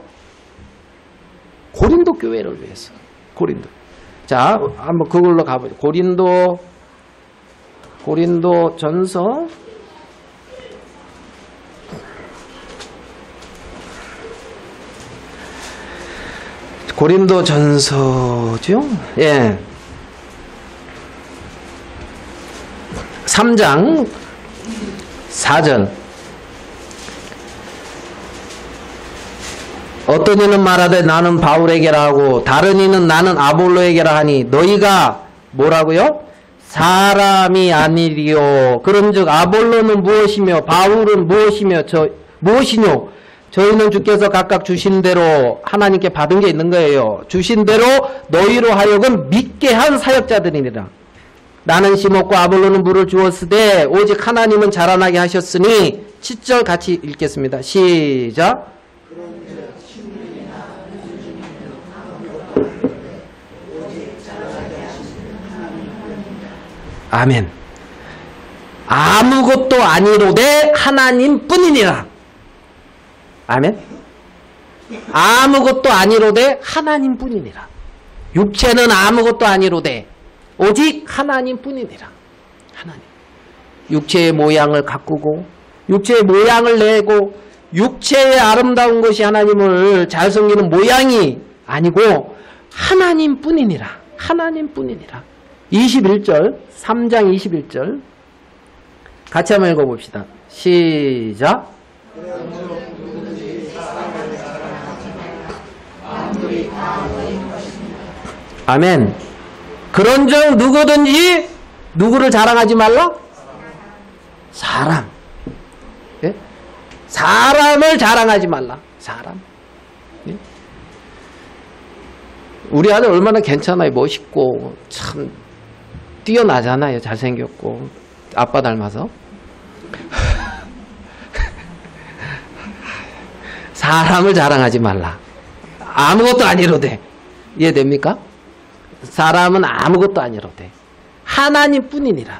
A: 고린도 교회를 위해서. 고린도. 자, 한번 그걸로 가보죠. 고린도 전서. 고린도 전서죠? 예. 3장 4절. 어떤 이는 말하되 나는 바울에게라 하고 다른 이는 나는 아볼로에게라 하니 너희가 뭐라고요? 사람이 아니리요. 그런즉 아볼로는 무엇이며 바울은 무엇이며 무엇이뇨? 저희는 주께서 각각 주신 대로 하나님께 받은 게 있는 거예요. 주신 대로 너희로 하여금 믿게 한 사역자들이니라. 나는 심었고 아볼로는 물을 주었으되 오직 하나님은 자라나게 하셨으니 7절 같이 읽겠습니다. 시작. 아멘. 아무것도 아니로되 하나님뿐이니라. 아멘. 아무것도 아니로되 하나님뿐이니라. 육체는 아무것도 아니로되 오직 하나님뿐이니라. 하나님. 육체의 모양을 가꾸고 육체의 모양을 내고 육체의 아름다운 것이 하나님을 잘 섬기는 모양이 아니고 하나님뿐이니라. 하나님뿐이니라. 21절 3장 21절 같이 한번 읽어봅시다. 시작. 아멘. 그런즉 누구든지 누구를 자랑하지 말라? 사람. 예? 사람을 자랑하지 말라. 사람. 예? 우리 아들 얼마나 괜찮아요. 멋있고 참 뛰어나잖아요. 잘생겼고 아빠 닮아서. 사람을 자랑하지 말라. 아무것도 아니로되. 이해됩니까? 사람은 아무것도 아니로되 하나님뿐이니라.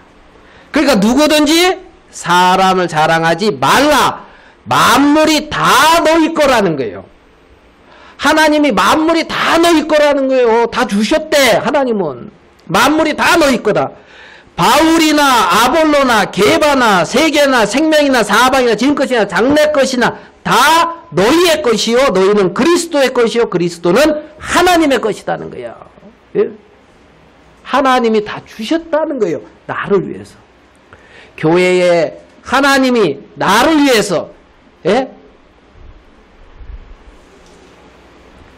A: 그러니까 누구든지 사람을 자랑하지 말라. 만물이 다 너희 거라는 거예요. 하나님이 만물이 다 너희 거라는 거예요. 다 주셨대. 하나님은 만물이 다 너희 거다. 바울이나 아볼로나 게바나 세계나 생명이나 사방이나 지금 것이나 장래 것이나 다 너희의 것이요 너희는 그리스도의 것이요 그리스도는 하나님의 것이라는 거야. 예? 하나님이 다 주셨다는 거예요. 나를 위해서. 교회에 하나님이 나를 위해서. 예?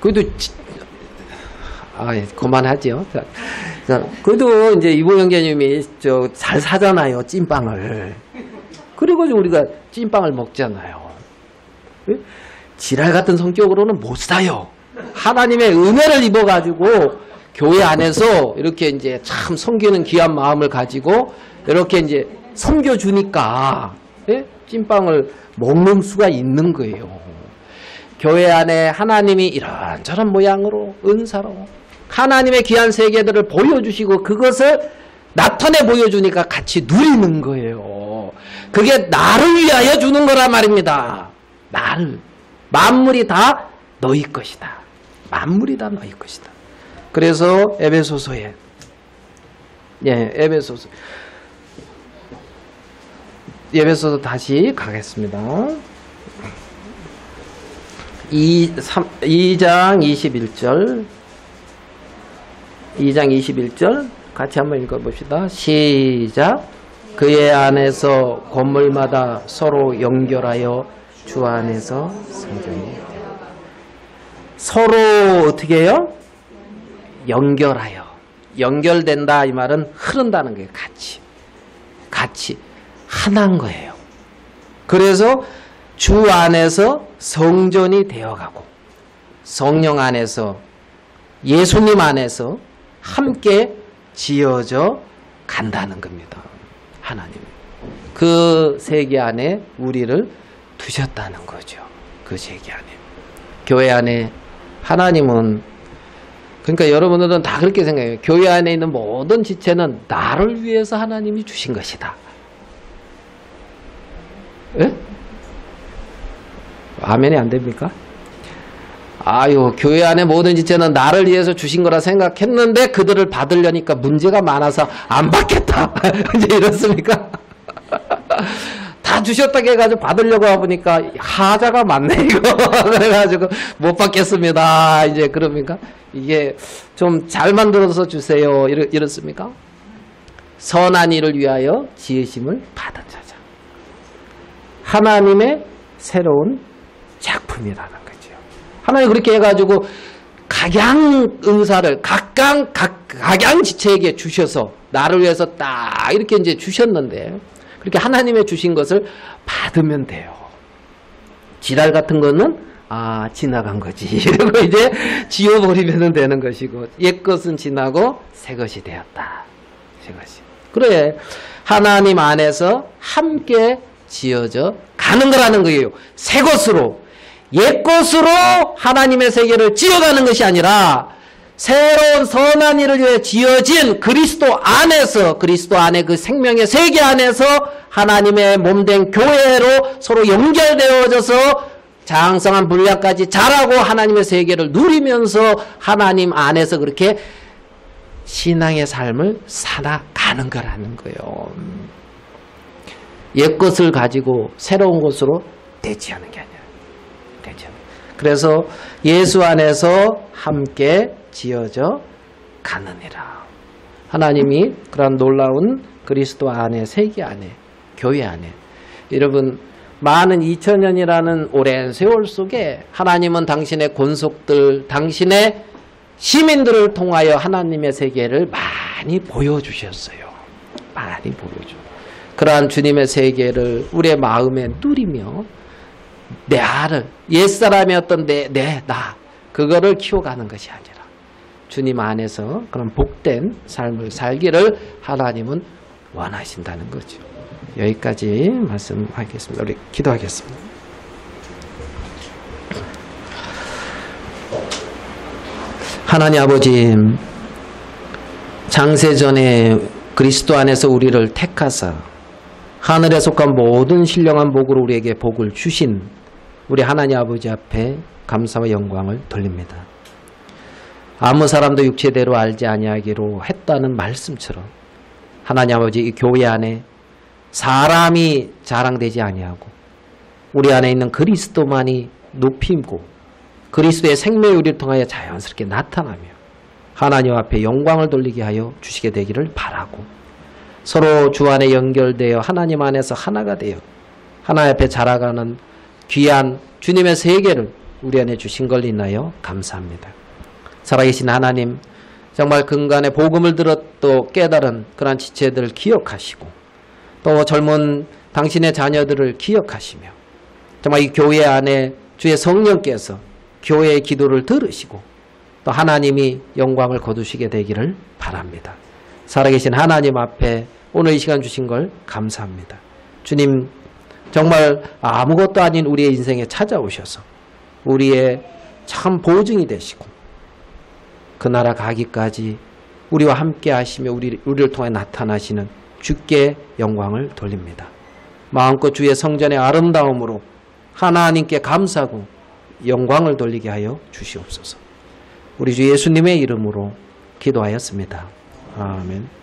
A: 그래도 그만하죠. 그래도 이제 이보영 교님이 잘 사잖아요. 찐빵을. 그리고 우리가 찐빵을 먹잖아요. 예? 지랄 같은 성격으로는 못 사요. 하나님의 은혜를 입어가지고 교회 안에서 이렇게 이제 참 섬기는 귀한 마음을 가지고 이렇게 이제 섬겨주니까 예? 찐빵을 먹는 수가 있는 거예요. 교회 안에 하나님이 이런저런 모양으로 은사로 하나님의 귀한 세계들을 보여주시고 그것을 나타내 보여주니까 같이 누리는 거예요. 그게 나를 위하여 주는 거란 말입니다. 나를. 만물이 다 너희 것이다. 만물이 다 너희 것이다. 그래서 에베소서에 에베소서 다시 가겠습니다. 2장 21절 같이 한번 읽어봅시다. 시작. 그의 안에서 건물마다 서로 연결하여 주 안에서 성전이 서로 어떻게 해요? 연결하여. 연결된다 이 말은 흐른다는 거예요. 같이 하나인 거예요. 그래서 주 안에서 성전이 되어가고 성령 안에서 예수님 안에서 함께 지어져 간다는 겁니다. 하나님 그 세계 안에 우리를 두셨다는 거죠. 그 세계 안에. 교회 안에 하나님은 그러니까 여러분들은 다 그렇게 생각해요. 교회 안에 있는 모든 지체는 나를 위해서 하나님이 주신 것이다. 예? 아멘이 안 됩니까? 아유, 교회 안에 모든 지체는 나를 위해서 주신 거라 생각했는데 그들을 받으려니까 문제가 많아서 안 받겠다. 이제 이렇습니까? 다 주셨다고 해가지고 받으려고 해보니까 하자가 많네 이거. 그래가지고 못 받겠습니다. 이제 그럽니까? 이게 좀 잘 만들어서 주세요. 이렇습니까? 선한 일을 위하여 지으심을 받은 자자. 하나님의 새로운 작품이라는 거죠. 하나님 그렇게 해가지고 각양응사를 각양지체에게 주셔서 나를 위해서 딱 이렇게 이제 주셨는데 그렇게 하나님의 주신 것을 받으면 돼요. 지랄 같은 거는 지나간 거지. 이러고 이제 지워버리면 되는 것이고 옛 것은 지나고 새 것이 되었다. 새 것이. 그래 하나님 안에서 함께 지어져 가는 거라는 거예요. 새 것으로 옛 것으로 하나님의 세계를 지어가는 것이 아니라 새로운 선한 일을 위해 지어진 그리스도 안에서 그리스도 안에 그 생명의 세계 안에서 하나님의 몸된 교회로 서로 연결되어져서 장성한 분량까지 자라고 하나님의 세계를 누리면서 하나님 안에서 그렇게 신앙의 삶을 살아가는 거라는 거예요. 옛 것을 가지고 새로운 것으로 대치하는 게 아니라 대치하는. 그래서 예수 안에서 함께 지어져 가느니라. 하나님이 그런 놀라운 그리스도 안에 세계 안에 교회 안에 여러분 많은 2000년이라는 오랜 세월 속에 하나님은 당신의 권속들 당신의 시민들을 통하여 하나님의 세계를 많이 보여주셨어요. 많이 보여줘. 그러한 주님의 세계를 우리의 마음에 누리며 내 알을 옛사람이었던 나 그거를 키워가는 것이 아니라 주님 안에서 그런 복된 삶을 살기를 하나님은 원하신다는 거죠. 여기까지 말씀하겠습니다. 우리 기도하겠습니다. 하나님 아버지 창세전에 그리스도 안에서 우리를 택하사 하늘에 속한 모든 신령한 복으로 우리에게 복을 주신 우리 하나님 아버지 앞에 감사와 영광을 돌립니다. 아무 사람도 육체대로 알지 아니하기로 했다는 말씀처럼 하나님 아버지 이 교회 안에 사람이 자랑되지 아니하고 우리 안에 있는 그리스도만이 높이고 그리스도의 생명의 우리를 통하여 자연스럽게 나타나며 하나님 앞에 영광을 돌리게 하여 주시게 되기를 바라고 서로 주 안에 연결되어 하나님 안에서 하나가 되어 하나님 앞에 자라가는 귀한 주님의 세계를 우리 안에 주신 걸 인하여 감사합니다. 살아계신 하나님 정말 근간에 복음을 들어 또 깨달은 그러한 지체들을 기억하시고 또 젊은 당신의 자녀들을 기억하시며 정말 이 교회 안에 주의 성령께서 교회의 기도를 들으시고 또 하나님이 영광을 거두시게 되기를 바랍니다. 살아계신 하나님 앞에 오늘 이 시간 주신 걸 감사합니다. 주님 정말 아무것도 아닌 우리의 인생에 찾아오셔서 우리의 참 보증이 되시고 그 나라 가기까지 우리와 함께 하시며 우리를 통해 나타나시는 주께 영광을 돌립니다. 마음껏 주의 성전의 아름다움으로 하나님께 감사하고 영광을 돌리게 하여 주시옵소서. 우리 주 예수님의 이름으로 기도하였습니다. 아멘.